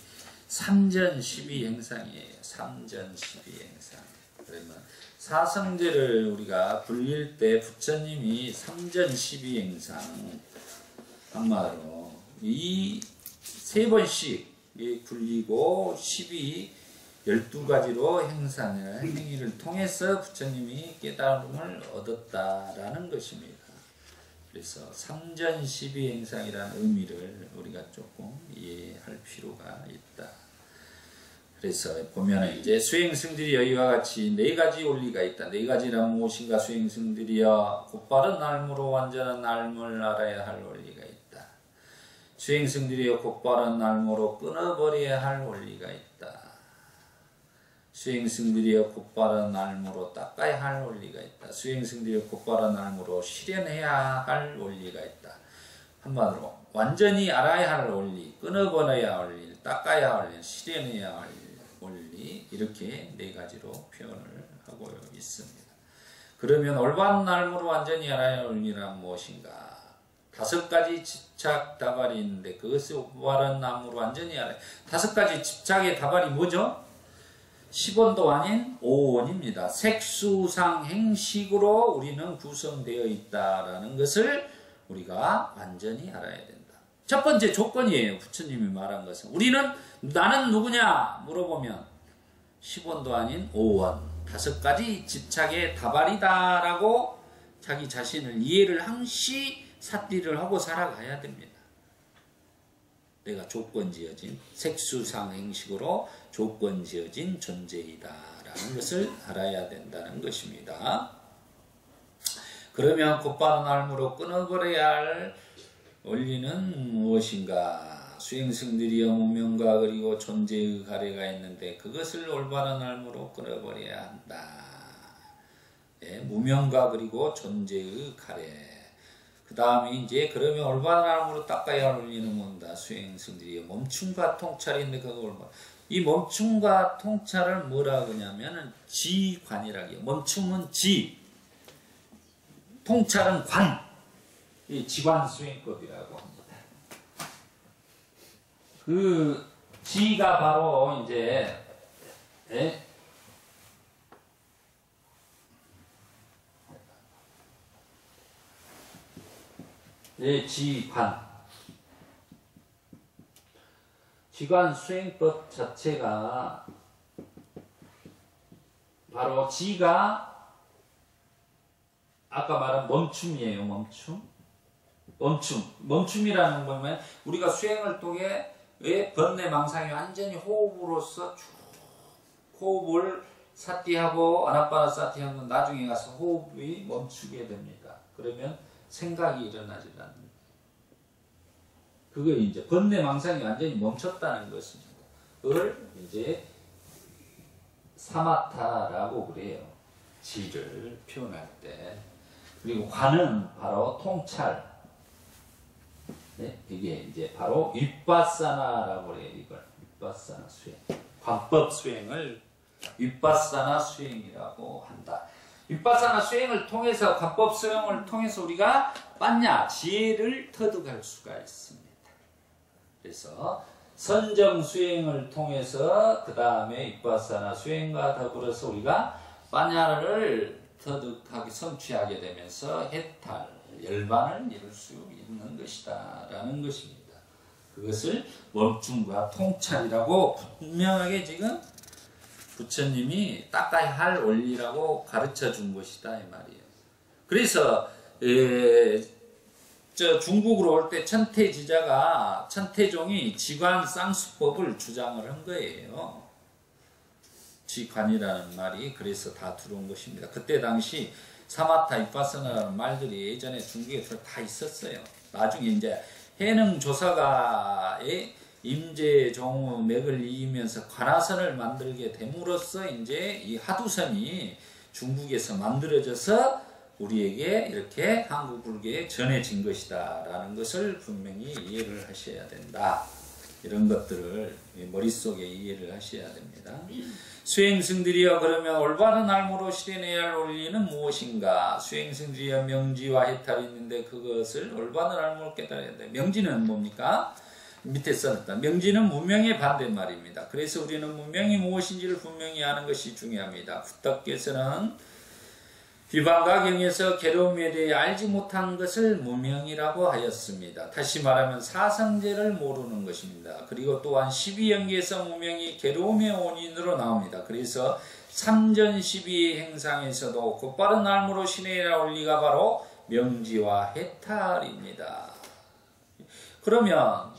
삼전12행상이에요. 삼전12행상. 그러면 사성제를 우리가 불릴 때 부처님이 삼전12행상 한마디로 이 3번씩 불리고 12가지로 행위를 통해서 부처님이 깨달음을 얻었다라는 것입니다. 그래서 삼전12행상이라는 의미를 우리가 조금 이해할 필요가 있다. 그래서 보면은 이제 수행승들이 여기와 같이 4가지 원리가 있다. 4가지란 무엇인가? 수행승들이여 곧바른 알무로 완전한 알무를 알아야 할 원리가 있다. 수행승들이여 곧바른 알무로 끊어버려야 할 원리가 있다. 수행승들이여 곧바른 알무로 닦아야 할 원리가 있다. 수행승들이여 곧바른 알무로 실현해야 할 원리가 있다. 한마디로 완전히 알아야 할 원리, 끊어버려야 할 원리, 닦아야 할 원리, 실현해야 할 원리 이렇게 4가지로 표현을 하고 있습니다. 그러면 올바른 알무로 완전히 알아야 할 원리란 무엇인가? 5가지 집착 다발이 있는데 그것이 올바른 알무로 완전히 알아야 5가지 집착의 다발이 뭐죠? 10원도 아닌 5원입니다. 색수상 행식으로 우리는 구성되어 있다라는 것을 우리가 완전히 알아야 된다. 첫 번째 조건이에요. 부처님이 말한 것은. 우리는 나는 누구냐 물어보면 10원도 아닌 5원, 5가지 집착의 다발이다라고 자기 자신을 이해를 항시 삿띠를 하고 살아가야 됩니다. 내가 조건지어진 색수상 행식으로 조건지어진 존재이다라는 것을 알아야 된다는 것입니다. 그러면 곧바로 날무로 끊어버려야 할 원리는 무엇인가? 수행승들이여 무명과 그리고 존재의 가래가 있는데 그것을 올바른 알무로 끊어버려야 한다. 예, 무명과 그리고 존재의 가래. 그 다음에 이제 그러면 올바른 알무로 닦아야 할 원리는 뭔가? 수행승들이여 멈춤과 통찰인데 그거 올바른. 이 멈춤과 통찰을 뭐라 그러냐면은 지관이라고 해요. 멈춤은 지, 통찰은 관. 이 지관수행법이라고 합니다. 그 지가 바로 이제 지관. 지관수행법 자체가 바로 지가 아까 말한 멈춤이에요. 멈춤이라는 거면 우리가 수행을 통해 왜 번뇌망상이 완전히 호흡으로서 쭉 호흡을 사띠하고 아나빠나사띠하면 나중에 가서 호흡이 멈추게 됩니다. 그러면 생각이 일어나지 않는 거예요. 그게 이제 번뇌망상이 완전히 멈췄다는 것입니다. 그걸 이제 사마타라고 그래요. 지를 표현할 때. 그리고 관은 바로 통찰. 네? 이게 이제 바로 윗바사나라고 그래요. 이걸 윗바사나 수행. 관법 수행을 윗바사나 수행이라고 한다. 윗바사나 수행을 통해서 관법 수행을 통해서 우리가 빠냐 지혜를 터득할 수가 있습니다. 그래서 선정 수행을 통해서 그 다음에 윗바사나 수행과 더불어서 우리가 빠냐를 터득하게 성취하게 되면서 해탈, 열반을 이룰 수 있는 것이다 라는 것입니다. 그것을 멈춤과 통찰이라고 분명하게 지금 부처님이 닦아야 할 원리라고 가르쳐 준 것이다 이 말이에요. 그래서 저 중국으로 올 때 천태종이 지관 쌍수법을 주장을 한 거예요. 지관이라는 말이 그래서 다 들어온 것입니다. 그때 당시 사마타, 윗바사나라는 말들이 예전에 중국에 다 있었어요. 나중에 이제 해능 조사가의 임재종의 맥을 이으면서 관화선을 만들게 됨으로써 이제 이 하두선이 중국에서 만들어져서 우리에게 이렇게 한국 불교에 전해진 것이다 라는 것을 분명히 이해를 하셔야 된다. 이런 것들을 머릿속에 이해를 하셔야 됩니다. 수행승들이여 그러면 올바른 알무로 실현해야 할 원리는 무엇인가? 수행승들이여 명지와 해탈이 있는데 그것을 올바른 알무로 깨달아야 돼. 명지는 뭡니까? 밑에 써놨다. 명지는 무명의 반대말입니다. 그래서 우리는 무명이 무엇인지를 분명히 아는 것이 중요합니다. 부탁께서는 비방가경에서 괴로움에 대해 알지 못한 것을 무명이라고 하였습니다. 다시 말하면 사성제를 모르는 것입니다. 그리고 또한 12연계에서 무명이 괴로움의 원인으로 나옵니다. 그래서 삼전 12 행상에서도 곧바른 알무로 신해야 원리가 바로 명지와 해탈입니다. 그러면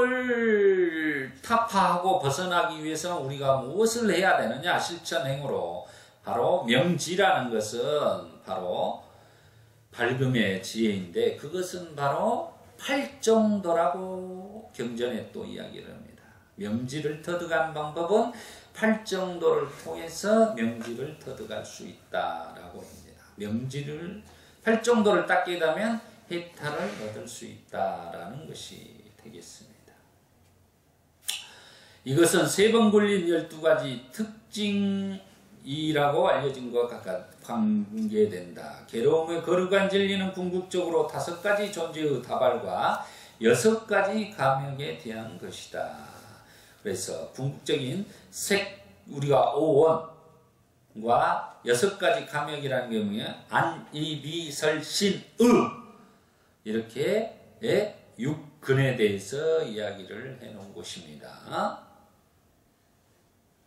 무명을 타파하고 벗어나기 위해서 우리가 무엇을 해야 되느냐? 실천행으로 바로 명지라는 것은 바로 밝음의 지혜인데 그것은 바로 팔정도라고 경전에 또 이야기를 합니다. 명지를 터득한 방법은 팔정도를 통해서 명지를 터득할 수 있다라고 합니다. 명지를 팔정도를 닦게 되면 해탈을 얻을 수 있다라는 것이 되겠습니다. 이것은 세 번 굴린 12가지 특징이라고 알려진 것과 관계된다. 괴로움의 거룩한 진리는 궁극적으로 5가지 존재의 다발과 6가지 감역에 대한 것이다. 그래서 궁극적인 우리가 5원과 6가지 감역이라는 게 뭐냐? 안, 이, 비, 설, 신, 의 이렇게 육근에 대해서 이야기를 해놓은 곳입니다.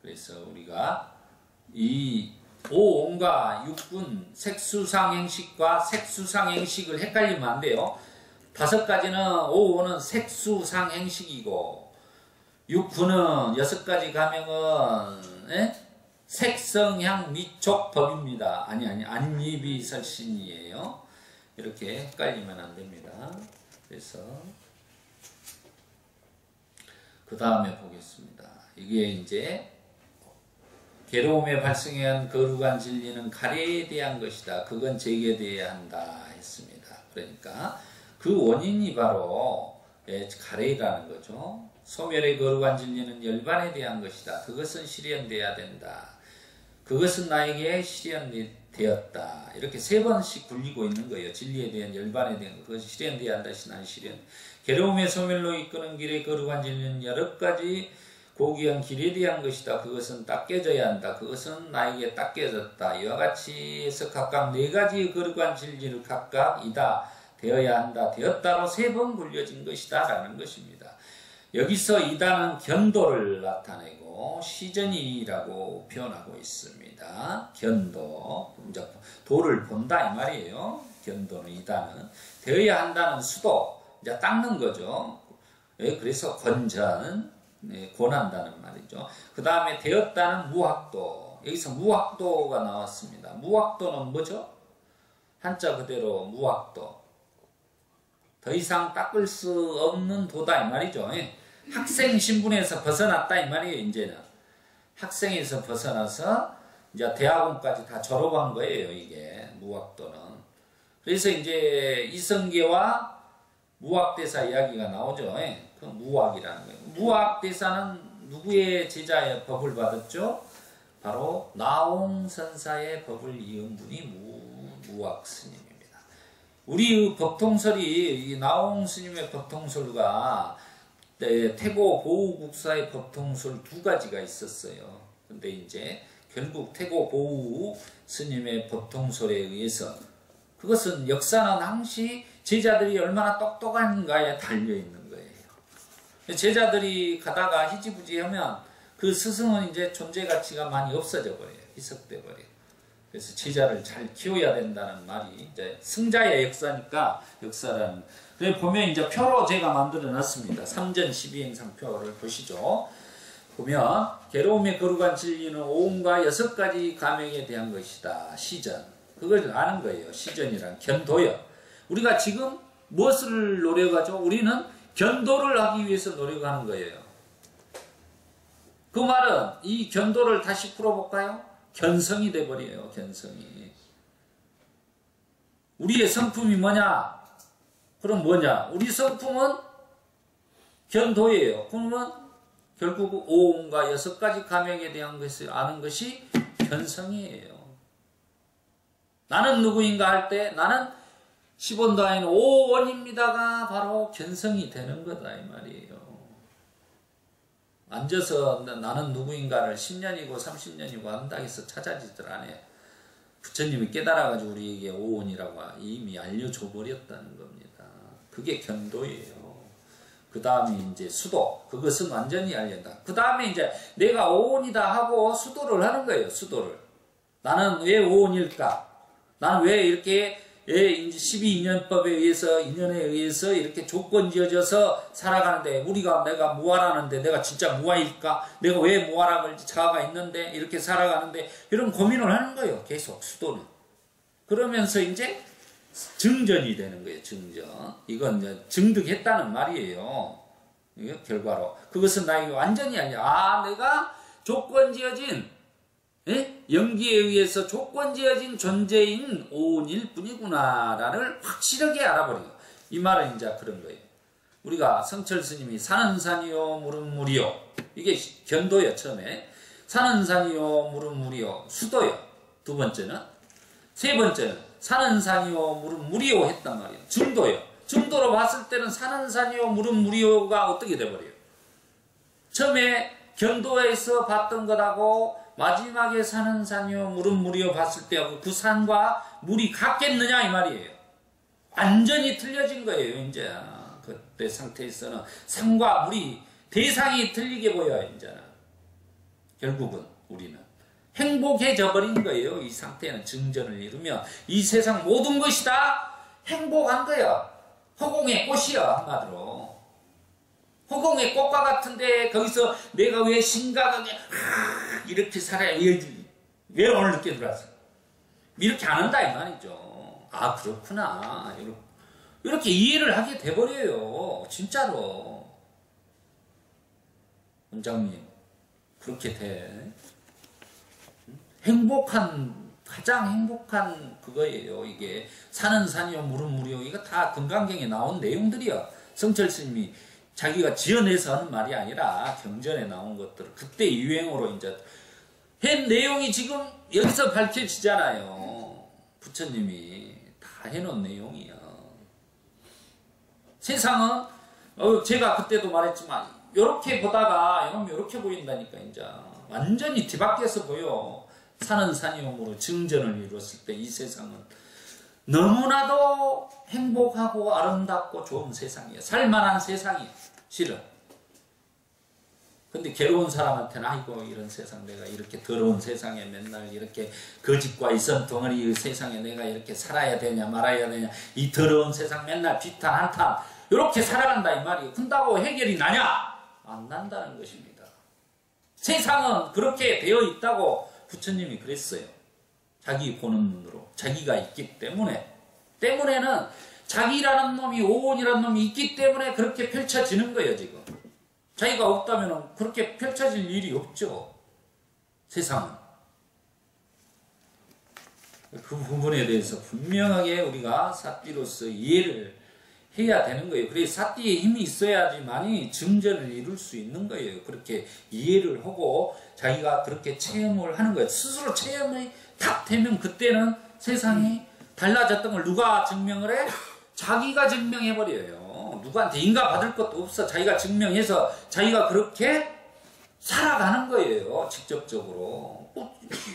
그래서 우리가 이 오온과 육군 색수상행식과 색수상행식을 헷갈리면 안 돼요. 5가지는 오온은 색수상행식이고 육군은 6가지 가명은 색성향 미촉법입니다. 아니 안니비설신이에요. 이렇게 헷갈리면 안 됩니다. 그래서 그 다음에 보겠습니다. 이게 이제 괴로움에 발생한 거룩한 진리는 가래에 대한 것이다. 그건 제거되어야 한다 했습니다. 그러니까 그 원인이 바로 가래라는 거죠. 소멸의 거룩한 진리는 열반에 대한 것이다. 그것은 실현되어야 된다. 그것은 나에게 실현되었다. 이렇게 3번씩 굴리고 있는 거예요. 진리에 대한 열반에 대한 것. 그것이 실현되어야 한다. 난 실현. 괴로움의 소멸로 이끄는 길의 거룩한 진리는 여러 가지 고귀한 길에 대한 것이다. 그것은 딱 깨져야 한다. 그것은 나에게 딱 깨졌다. 이와 같이 해서 각각 4가지의 거룩한 진리를 각각 이다. 되어야 한다. 되었다로 3번 굴려진 것이다. 라는 것입니다. 여기서 이다는 견도를 나타내고 시전이라고 표현하고 있습니다. 견도, 도를 본다 이 말이에요. 견도는 이다는. 되어야 한다는 수도, 이제 닦는 거죠. 그래서 권전, 권한다는 말이죠. 그 다음에 되었다는 무학도. 여기서 무학도가 나왔습니다. 무학도는 뭐죠? 한자 그대로 무학도. 더 이상 닦을 수 없는 도다 이 말이죠. 학생 신분에서 벗어났다 이 말이에요. 이제는 학생에서 벗어나서 이제 대학원까지 다 졸업한 거예요. 이게 무학도는. 그래서 이제 이성계와 무학대사 이야기가 나오죠. 그 무학이라는 거예요. 무학대사는 누구의 제자의 법을 받았죠? 바로 나홍선사의 법을 이은 분이 무학스님입니다. 우리 법통설이 이 나홍 스님의 법통설과 태고 보우국사의 법통설 2가지가 있었어요. 근데 이제 결국 태고 보우 스님의 법통설에 의해서 그것은 역사는 항시 제자들이 얼마나 똑똑한가에 달려있는 거예요. 제자들이 가다가 희지부지하면 그 스승은 이제 존재 가치가 많이 없어져 버려요. 희석돼 버려요. 그래서 제자를 잘 키워야 된다는 말이 이제 승자의 역사니까 역사라는. 그래 보면 이제 표로 제가 만들어 놨습니다. 3전 12행상표를 보시죠. 보면 괴로움의 거룩한 진리는 오온과 6가지 가명에 대한 것이다. 시전. 그걸 아는 거예요. 시전이란 견도요. 우리가 지금 무엇을 노력하죠? 우리는 견도를 하기 위해서 노력하는 거예요. 그 말은 이 견도를 다시 풀어볼까요? 견성이 돼버려요. 견성이. 우리의 성품이 뭐냐? 그럼 뭐냐? 우리 성품은 견도예요. 그러면 결국 오온과 6가지 가명에 대한 것을 아는 것이 견성이에요. 나는 누구인가 할 때 나는 10원도 아닌 5원입니다가 바로 견성이 되는 거다 이 말이에요. 앉아서 나는 누구인가를 10년이고 30년이고 한다 해서 찾아지들 안 해. 부처님이 깨달아가지고 우리에게 5원이라고 이미 알려줘 버렸다는 겁니다. 그게 견도예요. 그 다음에 이제 수도. 그것은 완전히 알린다. 그 다음에 이제 내가 5원이다 하고 수도를 하는 거예요. 수도를. 나는 왜 5원일까? 나는 왜 이렇게 12인연법에 의해서 인연에 의해서 이렇게 조건 지어져서 살아가는데 내가 무아라는데 내가 진짜 무아일까? 내가 왜 무아라고 자아가 있는데 이렇게 살아가는데 이런 고민을 하는 거예요. 계속 수도는. 그러면서 이제 증전이 되는 거예요. 증전. 이건 이제 증득했다는 말이에요. 이게 결과로. 그것은 나에게 완전히 아니야. 내가 조건 지어진 연기에 의해서 조건지어진 존재인 오온일 뿐이구나라를 확실하게 알아버려요. 이 말은 이제 그런 거예요. 우리가 성철 스님이 사는 산이요 물은 물이요. 이게 견도요. 처음에. 사는 산이요 물은 물이요. 수도요. 2번째는. 3번째는 사는 산이요 물은 물이요 했단 말이에요. 중도요. 중도로 봤을 때는 사는 산이요 물은 물이요가 어떻게 돼버려요. 처음에 견도에서 봤던 것하고 마지막에 사는 산이요 물은 물이요 봤을 때하고 그 산과 물이 같겠느냐 이 말이에요. 완전히 틀려진 거예요. 이제 그때 상태에서는 상과 물이 대상이 틀리게 보여요. 이제는 결국은 우리는 행복해져 버린 거예요. 이 상태는 증전을 이루면 이 세상 모든 것이 다 행복한 거야. 허공의 꽃이야. 한마디로 허공의 꽃과 같은데 거기서 내가 왜 심각하게 이렇게 살아야 외로움을 느껴 들어왔어. 이렇게 안 한다 이 말이죠. 아 그렇구나. 이렇게 이해를 하게 돼버려요. 진짜로. 원장님 그렇게 돼. 가장 행복한 그거예요. 이게 산은 산이요 물은 물이요. 이거 다 금강경에 나온 내용들이요. 성철 스님이 자기가 지어내서 하는 말이 아니라 경전에 나온 것들 그때 유행어로 이제 한 내용이 지금 여기서 밝혀지잖아요. 부처님이 다 해놓은 내용이요. 세상은 제가 그때도 말했지만 이렇게 보다가 이렇게 보인다니까 이제 완전히 뒤바뀌어서 보여. 산은 산이옴으로 증전을 이뤘을 때 이 세상은 너무나도 행복하고 아름답고 좋은 세상이에요. 살만한 세상이에요. 실은. 근데 괴로운 사람한테는 아이고 이런 세상 내가 이렇게 더러운 세상에 맨날 이렇게 거짓과 이선 덩어리 세상에 내가 이렇게 살아야 되냐 말아야 되냐 이 더러운 세상 맨날 비탄 한탄 이렇게 살아간다 이 말이에요. 근다고 해결이 나냐? 안 난다는 것입니다. 세상은 그렇게 되어 있다고 부처님이 그랬어요. 자기 보는 눈으로 자기가 있기 때문에는 자기라는 놈이 오온이라는 놈이 있기 때문에 그렇게 펼쳐지는 거예요. 지금 자기가 없다면 그렇게 펼쳐질 일이 없죠. 세상은. 그 부분에 대해서 분명하게 우리가 사띠로서 이해를 해야 되는 거예요. 그래서 사띠의 힘이 있어야지만이 증전을 이룰 수 있는 거예요. 그렇게 이해를 하고 자기가 그렇게 체험을 하는 거예요. 스스로 체험이 딱 되면 그때는 세상이 달라졌던 걸 누가 증명을 해? 자기가 증명해버려요. 누구한테 인가받을 것도 없어. 자기가 증명해서 자기가 그렇게 살아가는 거예요. 직접적으로.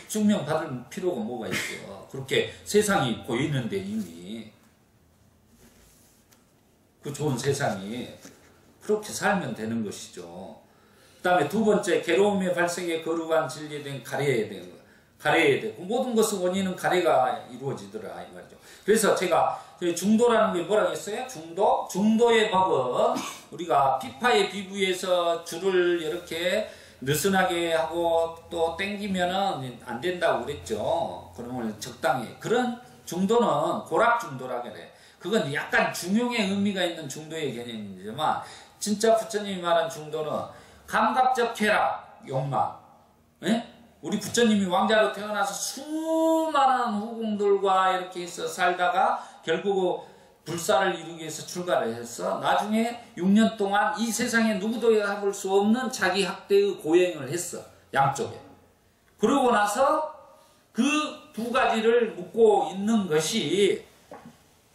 증명받을 필요가 뭐가 있어요. 그렇게 세상이 보이는데 이미. 그 좋은 세상이 그렇게 살면 되는 것이죠. 그 다음에 두 번째, 괴로움의 발생에 거룩한 진리에 대한 가려야 되는 거. 가려야 되고 모든 것은 원인은 가려가 이루어지더라 이 말이죠. 그래서 제가 중도라는 게 뭐라고 했어요? 중도의 법은 우리가 피파의 비부에서 줄을 이렇게 느슨하게 하고 또 땡기면은 안 된다고 그랬죠. 그러면 적당히 그런 중도는 고락 중도라 그래. 그건 약간 중용의 의미가 있는 중도의 개념이지만 진짜 부처님이 말한 중도는 감각적 쾌락, 욕망. 예? 우리 부처님이 왕자로 태어나서 수많은 후궁들과 이렇게 해서 살다가 결국 불사를 이루기 위해서 출가를 해서 나중에 6년 동안 이 세상에 누구도 해볼 수 없는 자기 학대의 고행을 했어. 양쪽에. 그러고 나서 그 두 가지를 묻고 있는 것이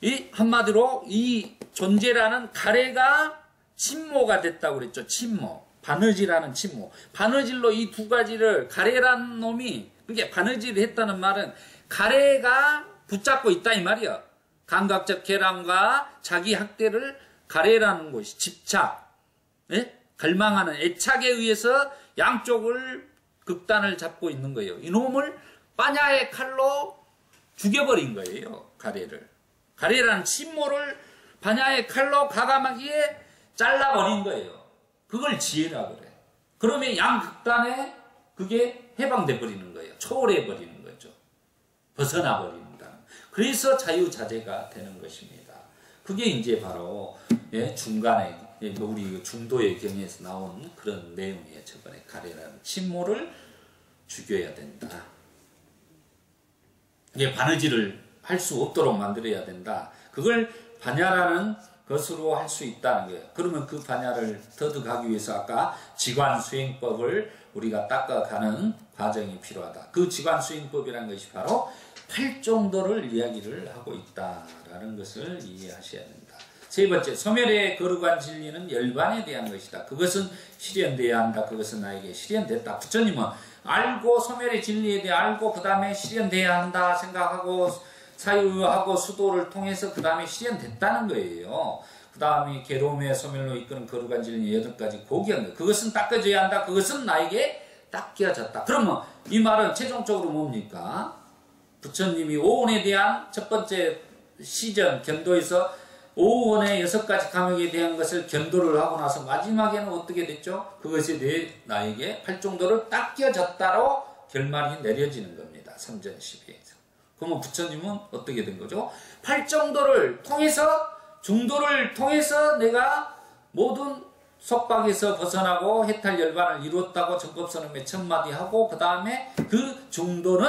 이 한마디로 이 존재라는 가래가 침모가 됐다고 그랬죠. 침모. 바느질하는 침모. 바느질로 이 두 가지를 가래라는 놈이 그게 바느질을 했다는 말은 가래가 붙잡고 있다 이 말이야. 감각적 쾌락과 자기 학대를 가래라는 것이 집착, 예? 갈망하는 애착에 의해서 양쪽을 극단을 잡고 있는 거예요. 이놈을 빠냐의 칼로 죽여버린 거예요. 가래를. 가래라는 침모를 바냐의 칼로 가감하기에 잘라버린 거예요. 그걸 지혜라 그래. 그러면 양극단에 그게 해방돼 버리는 거예요. 초월해 버리는 거죠. 벗어나 버린다. 그래서 자유자재가 되는 것입니다. 그게 이제 바로 중간에 우리 중도의 경에서 나온 그런 내용이에요. 저번에 가래라는 침모를 죽여야 된다. 이게 바느질을 할 수 없도록 만들어야 된다. 그걸 반야라는 것으로 할 수 있다는 거예요. 그러면 그 반야를 터득하기 위해서 아까 지관수행법을 우리가 닦아가는 과정이 필요하다. 그 지관수행법이라는 것이 바로 8정도를 이야기를 하고 있다라는 것을 이해하셔야 된다. 세 번째, 소멸의 거룩한 진리는 열반에 대한 것이다. 그것은 실현돼야 한다. 그것은 나에게 실현됐다. 부처님은 알고 소멸의 진리에 대해 알고 그 다음에 실현돼야 한다 생각하고 사유하고 수도를 통해서 그 다음에 실현됐다는 거예요. 그 다음에 괴로움의 소멸로 이끄는 거룩한 진리 8가지 고귀한 것. 그것은 닦아져야 한다. 그것은 나에게 닦여졌다. 그러면 이 말은 최종적으로 뭡니까? 부처님이 오온에 대한 첫 번째 시전 견도에서 오온의 6가지 감옥에 대한 것을 견도를 하고 나서 마지막에는 어떻게 됐죠? 그것에 대해 나에게 팔종도를 닦여졌다로 결말이 내려지는 겁니다. 삼전 12에서. 그러면 부처님은 어떻게 된 거죠? 팔정도를 통해서 중도를 통해서 내가 모든 속박에서 벗어나고 해탈 열반을 이루었다고 정법선언에 첫마디 하고 그 다음에 그 중도는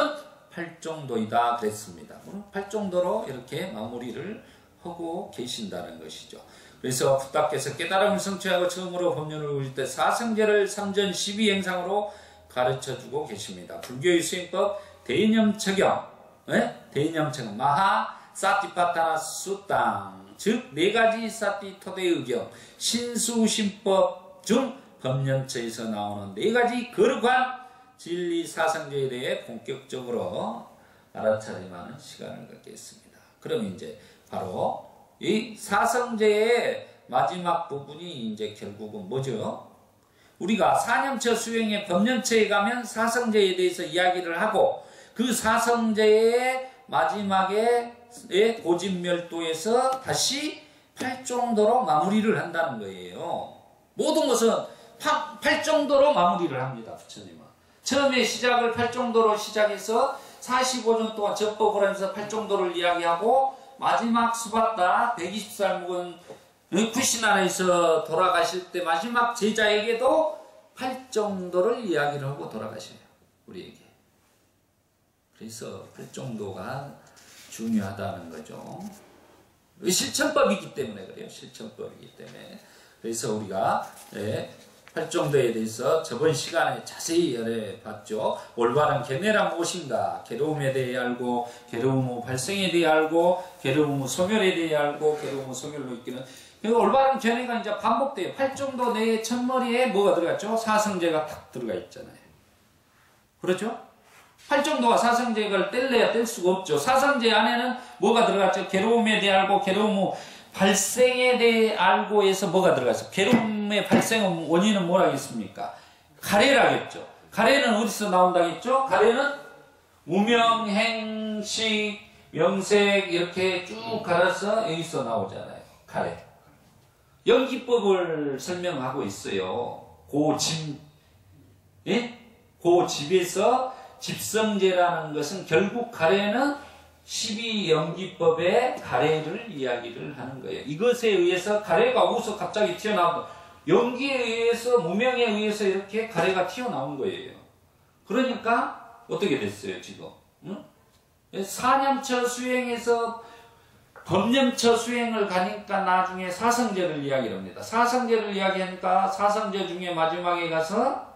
팔정도이다 그랬습니다. 팔정도로 이렇게 마무리를 하고 계신다는 것이죠. 그래서 부탁께서 깨달음을 성취하고 처음으로 법륜을 우릴 때 사성제를 삼전 12행상으로 가르쳐주고 계십니다. 불교의 수행법 대념처경, 대념처경 마하 사티파타나 수땅 즉 4가지 사티 토대 의경 신수신법 중 법념처에서 나오는 4가지 거룩한 진리 사성제에 대해 본격적으로 알아차림하는 시간을 갖겠습니다. 그럼 이제 바로 이 사성제의 마지막 부분이 이제 결국은 뭐죠? 우리가 사념처 수행의 법념처에 가면 사성제에 대해서 이야기를 하고 그 사성제의 마지막에 고진멸도에서 다시 팔정도로 마무리를 한다는 거예요. 모든 것은 팔정도로 마무리를 합니다. 부처님은. 처음에 시작을 팔정도로 시작해서 45년 동안 접법을 하면서 팔정도를 이야기하고 마지막 수바타 120살 묵은 쿠시나라에서 돌아가실 때 마지막 제자에게도 팔정도를 이야기를 하고 돌아가셔요. 우리에게. 그래서 팔정도가 중요하다는 거죠. 실천법이기 때문에 그래요. 실천법이기 때문에. 그래서 우리가 팔정도에 대해서 저번 시간에 자세히 열어봤죠. 올바른 견해란 무엇인가? 괴로움에 대해 알고, 괴로움 후 발생에 대해 알고, 괴로움 후 소멸에 대해 알고, 괴로움 후 소멸로 이끄는. 그리고 올바른 견해가 이제 반복돼요. 팔정도 내 첫머리에 뭐가 들어갔죠? 사성제가 탁 들어가 있잖아요. 그렇죠? 팔정도와 사성제를 뗄래야 뗄 수가 없죠. 사성제 안에는 뭐가 들어갔죠? 괴로움에 대해 알고, 괴로움 후 발생에 대해 알고 해서 뭐가 들어갔어요? 괴로움의 발생 원인은 뭐라겠습니까? 가래라겠죠. 가래는 어디서 나온다겠죠? 가래는 무명, 행식, 명색 이렇게 쭉 갈아서 여기서 나오잖아요. 가래. 연기법을 설명하고 있어요. 고집, 예? 고집에서 집성제라는 것은 결국 가래는 12연기법의 가래를 이야기를 하는 거예요. 이것에 의해서 가래가 어디서 갑자기 튀어나온 연기에 의해서 무명에 의해서 이렇게 가래가 튀어나온 거예요. 그러니까 어떻게 됐어요 지금? 응? 사념처 수행에서 법념처 수행을 가니까 나중에 사성제를 이야기를 합니다. 사성제를 이야기하니까 사성제 중에 마지막에 가서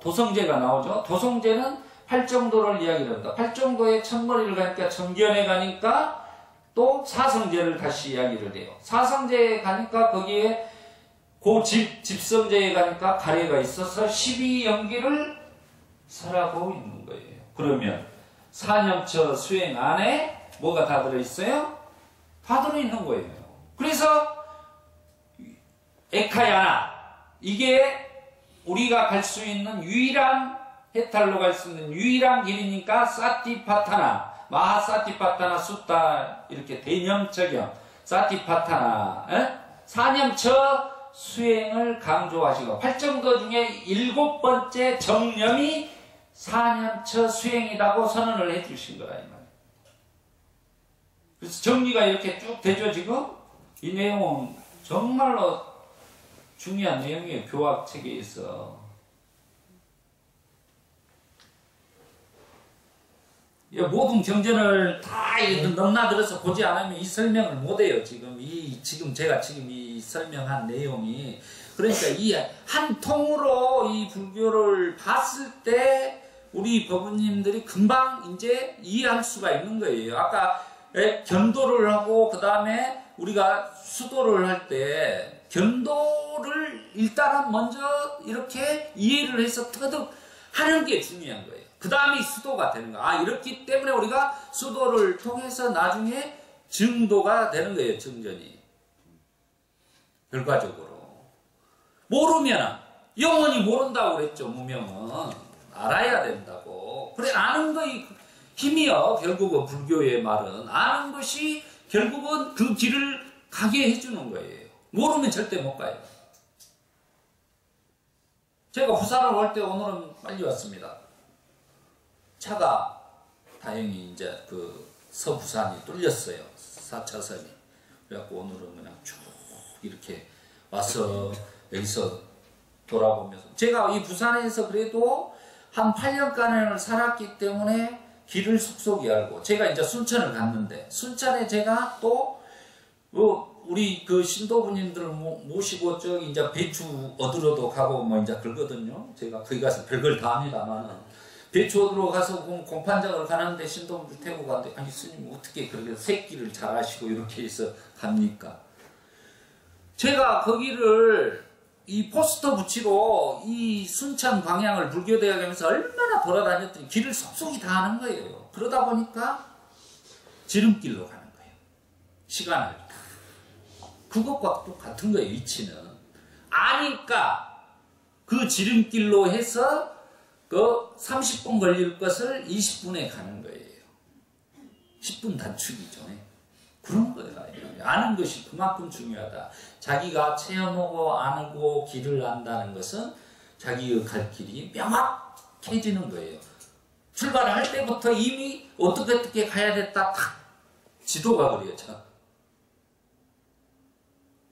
도성제가 나오죠. 도성제는 팔정도를 이야기를 합니다. 팔정도의 첫머리를 가니까 정견에 가니까 또 사성제를 다시 이야기를 해요. 사성제에 가니까 거기에 집성제에 가니까 가래가 있어서 12연기를 설하고 있는 거예요. 그러면 사념처 수행 안에 뭐가 다 들어있어요? 다 들어있는 거예요. 그래서 에카야나 이게 우리가 갈 수 있는 유일한 해탈로 갈 수 있는 유일한 길이니까 사티파타나 마하사티파타나 숫다 이렇게 대념처경 사티파타나 사념처 수행을 강조하시고 팔정도 중에 7번째 정념이 사념처 수행이라고 선언을 해주신 거라 이 말이에요. 그래서 정리가 이렇게 쭉 되죠 지금? 이 내용은 정말로 중요한 내용이에요. 교학체계에서. 모든 경전을 다 넘나들어서 보지 않으면 이 설명을 못해요. 지금 제가 이 설명한 내용이. 그러니까 이 한 통으로 이 불교를 봤을 때 우리 법부님들이 금방 이제 이해할 수가 있는 거예요. 아까 견도를 하고 그 다음에 우리가 수도를 할 때 견도를 일단은 먼저 이렇게 이해를 해서 터득 하는 게 중요한 거예요. 그 다음이 수도가 되는 거야. 이렇기 때문에 우리가 수도를 통해서 나중에 증도가 되는 거예요. 증전이. 결과적으로. 모르면 영원히 모른다고 그랬죠. 무명은 알아야 된다고. 그래 아는 거이 힘이요. 결국은 불교의 말은 아는 것이 결국은 그 길을 가게 해주는 거예요. 모르면 절대 못 가요. 제가 부산을 올 때 오늘은 빨리 왔습니다. 차가 다행히 이제 그 서부산이 뚫렸어요. 4차선이. 그래갖고 오늘은 그냥 쭉 이렇게 와서 여기서 돌아보면서 제가 이 부산에서 그래도 한 8년간을 살았기 때문에 길을 속속이 알고 제가 이제 순천을 갔는데 순천에 제가 또 우리 그 신도부님들을 모시고 저기 이제 배추 얻으러도 가고 뭐 이제 그러거든요. 제가 거기 가서 별걸 다 합니다만은 배추 얻으러 가서 공판장을 가는데 신도부들 태우고 가는데 아니 스님 어떻게 그렇게 새끼를 잘 하시고 이렇게 해서 갑니까? 제가 거기를 이 포스터 붙이고 이 순천 광양을 불교대학 하면서 얼마나 돌아다녔더니 길을 속속이 다 아는 거예요. 그러다 보니까 지름길로 가는 거예요. 시간을. 그것과 똑같은 거예요. 위치는. 아니까 그 지름길로 해서 그 30분 걸릴 것을 20분에 가는 거예요. 10분 단축이죠. 그런 거예요. 아는 것이 그만큼 중요하다. 자기가 체험하고 아고 길을 안다는 것은 자기의 갈 길이 명확해지는 거예요. 출발할 때부터 이미 어떻게 가야 됐다 탁 지도가 그려져.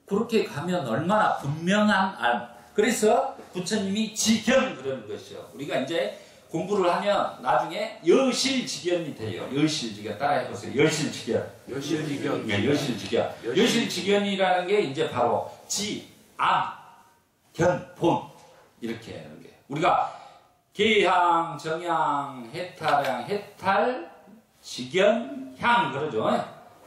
그렇게 가면 얼마나 분명한 알. 그래서 부처님이 지견 그러는 것이요. 우리가 이제 공부를 하면 나중에 여실지견이 돼요. 여실지견 따라해보세요. 여실지견. 여실지견. 네, 여실지견. 여실지견이라는 게 이제 바로 지, 암, 견, 본 이렇게 하는 거예요. 우리가 계향, 정향, 해탈향, 해탈, 지견, 향 그러죠.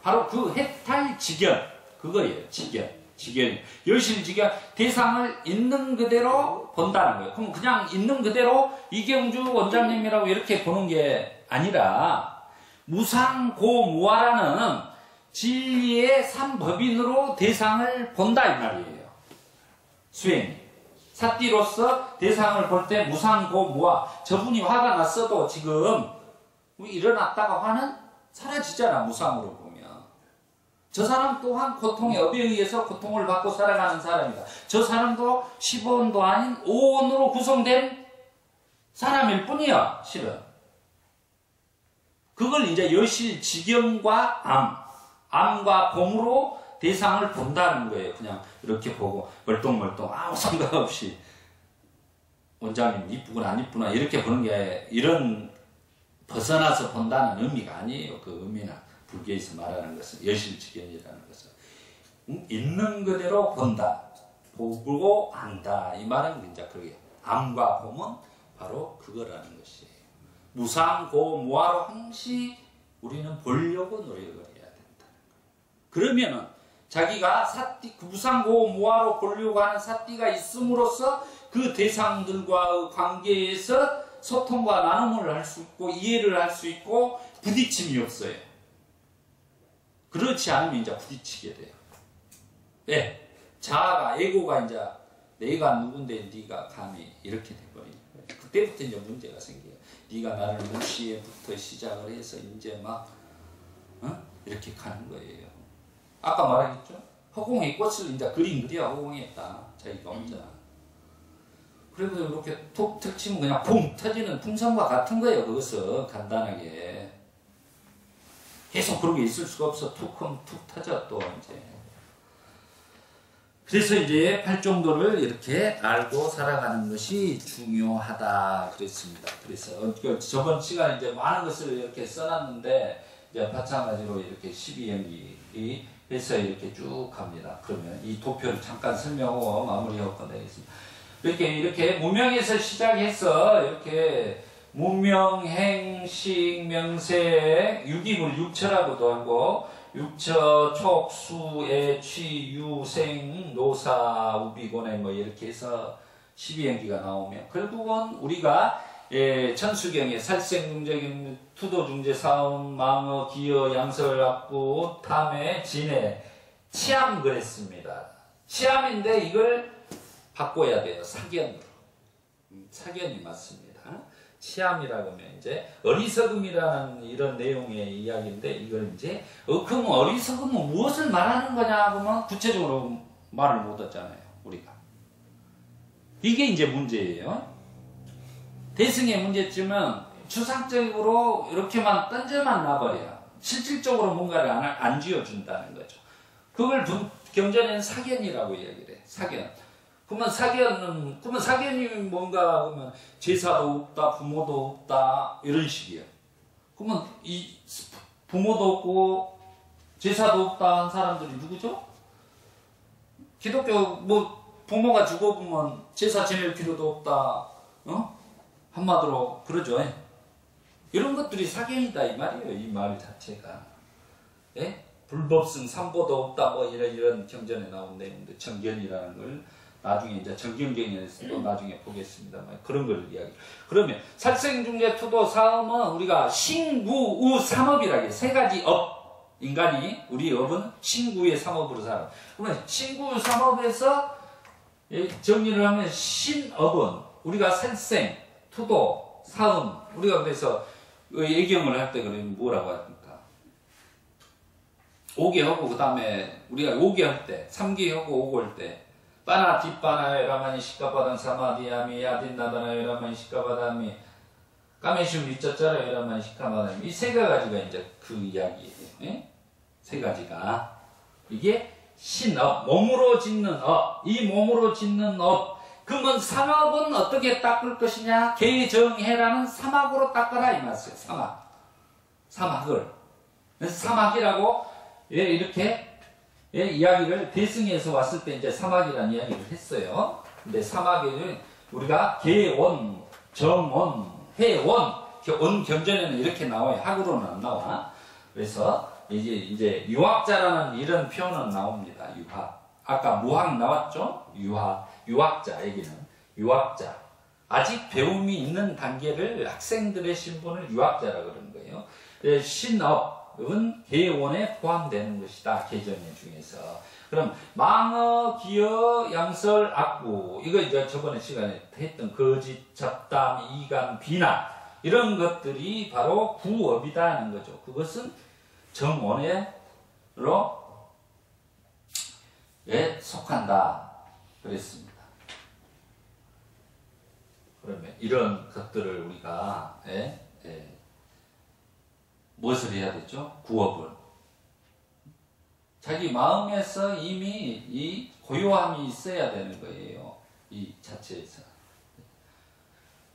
바로 그 해탈, 지견 그거예요. 지견. 지견이. 여실지견 대상을 있는 그대로 본다는 거예요. 그럼 그냥 있는 그대로 이경주 원장님이라고 이렇게 보는 게 아니라 무상고무화라는 진리의 삼법인으로 대상을 본다 이 말이에요. 수행이. 사띠로서 대상을 볼 때 무상고무화. 저분이 화가 났어도 지금 일어났다가 화는 사라지잖아. 무상으로 보면. 저 사람 또한 고통의 업에 의해서 고통을 받고 살아가는 사람이다. 저 사람도 10원도 아닌 5원으로 구성된 사람일 뿐이야, 실은. 그걸 이제 여실지견과 암과 봄으로 대상을 본다는 거예요. 그냥 이렇게 보고 멀뚱멀뚱 아무 생각 없이 원장님 이쁘구나 안 이쁘나 이렇게 보는 게 이런 벗어나서 본다는 의미가 아니에요. 그 의미는. 불교에서 말하는 것은 여실지견이라는 것은 있는 그대로 본다, 보고 안다 이 말은 이제 그게 암과 봄은 바로 그거라는 것이에요. 무상고무화로 항시 우리는 보려고 노력을 해야 된다. 그러면은 자기가 사띠 무상고무화로 보려고 하는 사띠가 있음으로써 그 대상들과의 관계에서 소통과 나눔을 할 수 있고 이해를 할 수 있고 부딪힘이 없어요. 그렇지 않으면 이제 부딪히게 돼요. 예, 자아가, 에고가 이제 내가 누군데 네가 감히 이렇게 돼버리는 거예요. 그때부터 이제 문제가 생겨요. 네가 나를 무시해부터 시작을 해서 이제 막 이렇게 가는 거예요. 아까 말했죠? 허공에 꽃을 이제 그림 그려 허공에다 자기가 혼자. 그래도 이렇게 톡 치면 그냥 붕 터지는 풍선과 같은 거예요. 그것은 간단하게. 계속 그런 게 있을 수가 없어. 툭 터져 또 이제. 그래서 이제 팔정도를 이렇게 알고 살아가는 것이 중요하다 그랬습니다. 그래서 저번 시간에 이제 많은 것을 이렇게 써놨는데 이제 마찬가지로 이렇게 12연기 해서 이렇게 쭉 갑니다. 그러면 이 도표를 잠깐 설명하고 마무리하고 끝내겠습니다. 이렇게 무명에서 시작해서 이렇게 문명, 행, 식, 명세, 육임을 육처라고도 하고 육처, 촉, 수, 애, 취, 유, 생, 노사, 우비고내 뭐 이렇게 해서 12연기가 나오면 결국은 우리가 천수경에 살생중재경, 투도중재, 사음, 망어, 기여, 양설, 악부, 탐해, 진해, 치암 그랬습니다. 치암인데 이걸 바꿔야 돼요. 사견으로. 사견이 맞습니다. 치암이라고 하면 이제 어리석음이라는 이런 내용의 이야기인데 이걸 이제 그럼 어리석음은 무엇을 말하는 거냐 하면 구체적으로 말을 못 하잖아요. 우리가. 이게 이제 문제예요. 대승의 문제점은 추상적으로 이렇게만 던져만 놔버려요. 실질적으로 뭔가를 안 쥐어준다는 거죠. 그걸 경전에는 사견이라고 이야기를 해. 사견. 그러면 사견이 뭔가 하면 제사도 없다, 부모도 없다 이런 식이에요. 그러면 이 부모도 없고 제사도 없다 한 사람들이 누구죠? 기독교 뭐 부모가 죽어보면 제사 지낼 필요도 없다. 한마디로 그러죠. 이런 것들이 사견이다 이 말이에요. 이 말 자체가. 예? 불법성 삼보도 없다 뭐 이런 경전에 나온 내용들 정견이라는 걸 나중에 이제 정경경에서도 나중에 보겠습니다만 그런 걸 이야기. 그러면 살생중재 투도 사음은 우리가 신구우 삼업이라게 세 가지 업. 인간이 우리 업은 신구의 삼업으로 살아. 그러면 신구 삼업에서 정리를 하면 신업은 우리가 살생, 투도, 사음. 우리가 그래서 예경을 할 때 그러면 뭐라고 합니까? 5개 하고 그 다음에 우리가 5개 할 때, 3개 하고 5개 할 때 빠나 뒷빠나 에라마니 시카바단 사마디아미 야딘나다나 에라마니 시카바다미 까메시움 리짜짜라 에라마니 시카바다미 이 세 가지가 이제 그 이야기예요. 예? 세 가지가 이게 신업, 몸으로 짓는 업, 이 몸으로 짓는 업. 그러면 삼업은 어떻게 닦을 것이냐? 개정해라는 사막으로 닦아라 이 말이에요. 사막을. 그래서 사막이라고 이렇게 이야기를 대승에서 왔을 때 이제 사막이라는 이야기를 했어요. 근데 사막에는 우리가 개원, 정원, 해원, 원 경전에는 이렇게 나와요. 학으로는 안 나와. 그래서 이제 유학자라는 이런 표현은 나옵니다. 유학. 아까 무학 나왔죠? 유학자 얘기는 유학자. 아직 배움이 있는 단계를 학생들의 신분을 유학자라 그러는 거예요. 신업은 개원에 포함되는 것이다. 개정의 중에서. 그럼 망어, 기어, 양설, 악구 이거 이제 저번에 시간에 했던 거짓, 잡담, 이간, 비난 이런 것들이 바로 구업이다 하는 거죠. 그것은 정원으로 속한다. 그랬습니다. 그러면 이런 것들을 우리가 무엇을 해야 되죠? 구업을. 자기 마음에서 이미 이 고요함이 있어야 되는 거예요. 이 자체에서.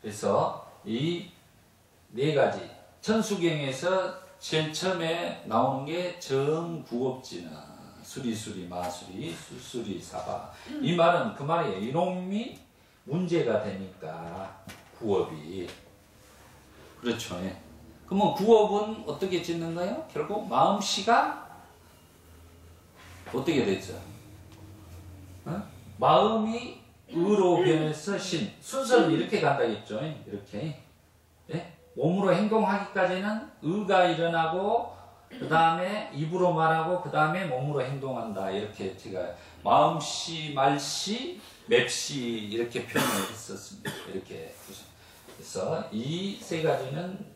그래서 이 네 가지 천수경에서 제일 처음에 나오는 게 정구업지나 수리수리 마수리 수수리 사바 이 말은 그 말이에요. 이놈이 문제가 되니까 구업이 그렇죠. 그러면 구업은 어떻게 짓는가요? 결국 마음씨가 어떻게 됐죠? 마음이 의로 변해서 신 순서는 이렇게 간다겠죠. 이렇게 몸으로 행동하기까지는 의가 일어나고 그 다음에 입으로 말하고 그 다음에 몸으로 행동한다. 이렇게 제가 마음씨, 말씨, 맵씨 이렇게 표현을 했었습니다. 이렇게 그래서 이 세 가지는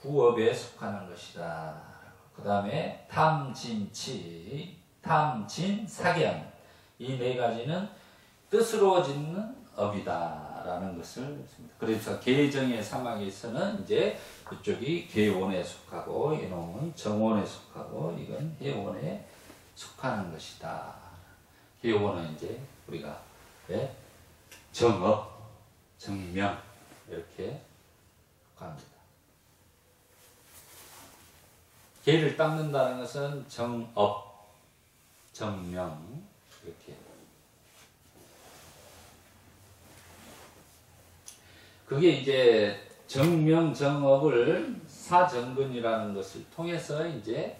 구업에 속하는 것이다. 그 다음에 탐진치, 탐진, 사견 이 네 가지는 뜻으로 짓는 업이다라는 것을 했습니다. 그래서 개정의 사막에서는 이제 그쪽이 개원에 속하고 이놈은 정원에 속하고 이건 해원에 속하는 것이다. 개원은 이제 우리가 정업, 정명 이렇게 속합니다. 개를 닦는다는 것은 정업, 정명 이렇게. 그게 이제 정명, 정업을 사정근이라는 것을 통해서 이제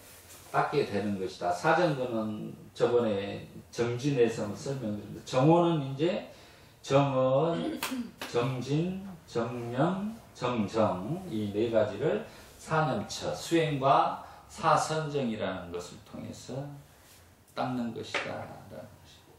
닦게 되는 것이다. 사정근은 저번에 정진에서 설명드렸는데 정원은 이제 정원, 정진, 정명, 정정 이 네 가지를 사념처, 수행과 사선정이라는 것을 통해서 닦는 것이다. 라는 것입니다.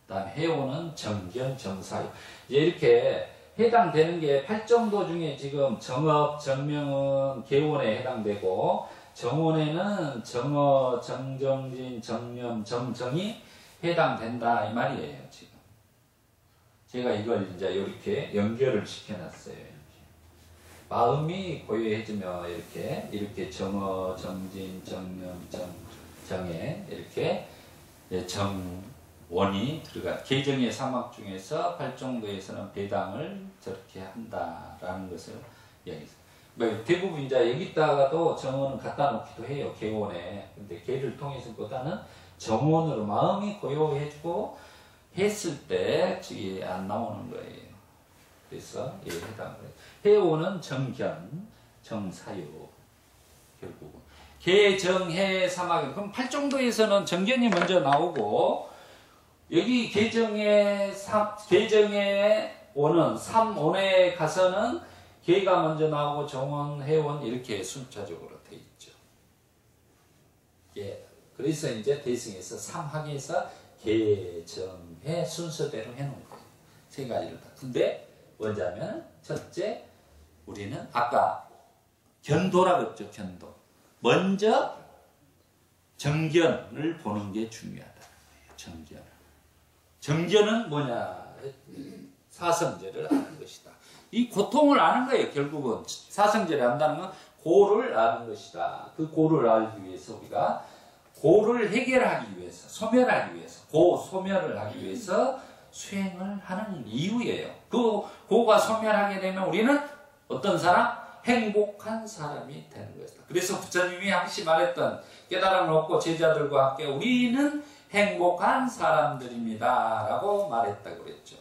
다음 해오는 정견, 정사유. 이제 이렇게 해당되는 게 8정도 중에 지금 정업, 정명은 계원에 해당되고 정원에는 정어, 정정진, 정념, 정정이 해당된다 이 말이에요. 지금 제가 이걸 이제 이렇게 연결을 시켜놨어요. 이렇게. 마음이 고요해지면 이렇게 정어, 정진, 정념, 정에 이렇게 정원이 들어가. 계정의 사막 중에서 8정도에서는 배당을 저렇게 한다라는 것을 이야기했어요. 대부분 이제 여기다가도 정원을 갖다 놓기도 해요. 개원에. 근데 개를 통해서보다는 정원으로 마음이 고요해지고 했을 때 저기 안 나오는 거예요. 그래서 예, 해당을 해요. 해오는 정견, 정사유. 결국은 개정해 사막. 그럼 8정도에서는 정견이 먼저 나오고 여기 개정해 오는 3원에 가서는 개가 먼저 나오고 정원, 해원 이렇게 순차적으로 돼 있죠. 예. 그래서 이제 대승에서 3학에서 개, 정, 해 순서대로 해놓은 거예요. 세 가지를 다. 근데 뭐냐면 첫째 우리는 아까 견도라고 했죠. 견도. 먼저 정견을 보는 게 중요하다. 정견. 정견은 뭐냐? 사성제를 아는 것이다. 이 고통을 아는 거예요. 결국은 사성제를 안다는 건 고를 아는 것이다. 그 고를 알기 위해서 우리가 고를 해결하기 위해서, 소멸하기 위해서, 고 소멸을 하기 위해서 수행을 하는 이유예요. 그 고가 소멸하게 되면 우리는 어떤 사람? 행복한 사람이 되는 것이다. 그래서 부처님이 항시 말했던 깨달음을 얻고 제자들과 함께 우리는 행복한 사람들입니다. 라고 말했다고 그랬죠.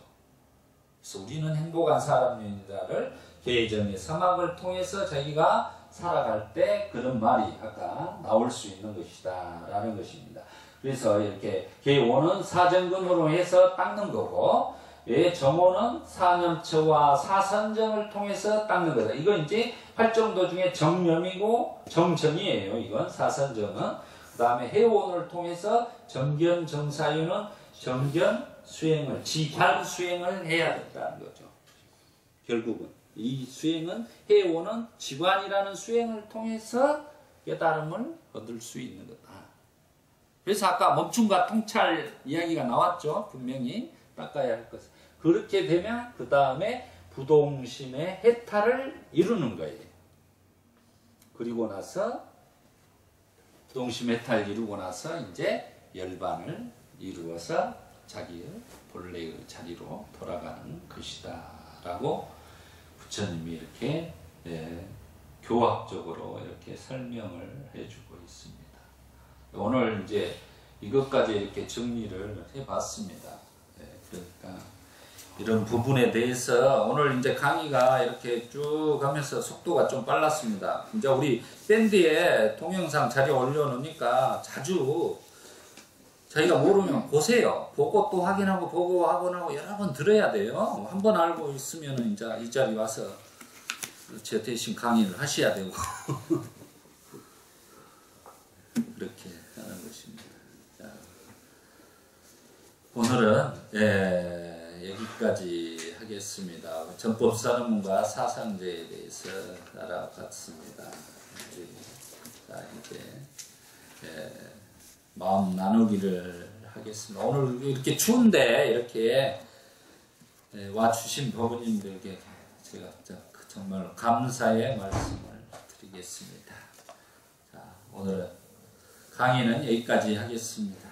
그래서 우리는 행복한 사람입니다를 개정의 사막을 통해서 자기가 살아갈 때 그런 말이 아까 나올 수 있는 것이다 라는 것입니다. 그래서 이렇게 개원은 사정근으로 해서 닦는 거고 정원은 사념처와 사선정을 통해서 닦는 거다. 이건 이제 8정도 중에 정념이고 정정이에요. 이건 사선정은. 그 다음에 해원을 통해서 정견, 정사유는 정견 수행을, 지향 수행을 해야 된다는 거죠. 결국은 이 수행은 해오는 지관이라는 수행을 통해서 깨달음을 얻을 수 있는 거다. 그래서 아까 멈춤과 통찰 이야기가 나왔죠. 분명히 닦아야 할 것을. 그렇게 되면 그 다음에 부동심의 해탈을 이루는 거예요. 그리고 나서 부동심 해탈 이루고 나서 이제 열반을 이루어서 자기의 본래의 자리로 돌아가는 것이다 라고 부처님이 이렇게 교학적으로 이렇게 설명을 해주고 있습니다. 오늘 이제 이것까지 이렇게 정리를 해봤습니다. 그러니까 이런 부분에 대해서 오늘 이제 강의가 이렇게 쭉 하면서 속도가 좀 빨랐습니다. 이제 우리 밴드에 동영상 자료 올려놓으니까 자주 자기가 모르면 보세요. 보고 또 확인하고 보고 확인하고 여러 번 들어야 돼요. 한 번 알고 있으면 이제 이 자리 와서 제 대신 강의를 하셔야 되고 그렇게 하는 것입니다. 자, 오늘은 여기까지 하겠습니다. 전법사론문과 사상제에 대해서 알아봤습니다. 자, 이제 마음 나누기를 하겠습니다. 오늘 이렇게 추운데 이렇게 와주신 법원님들에게 제가 정말 감사의 말씀을 드리겠습니다. 자, 오늘 강의는 여기까지 하겠습니다.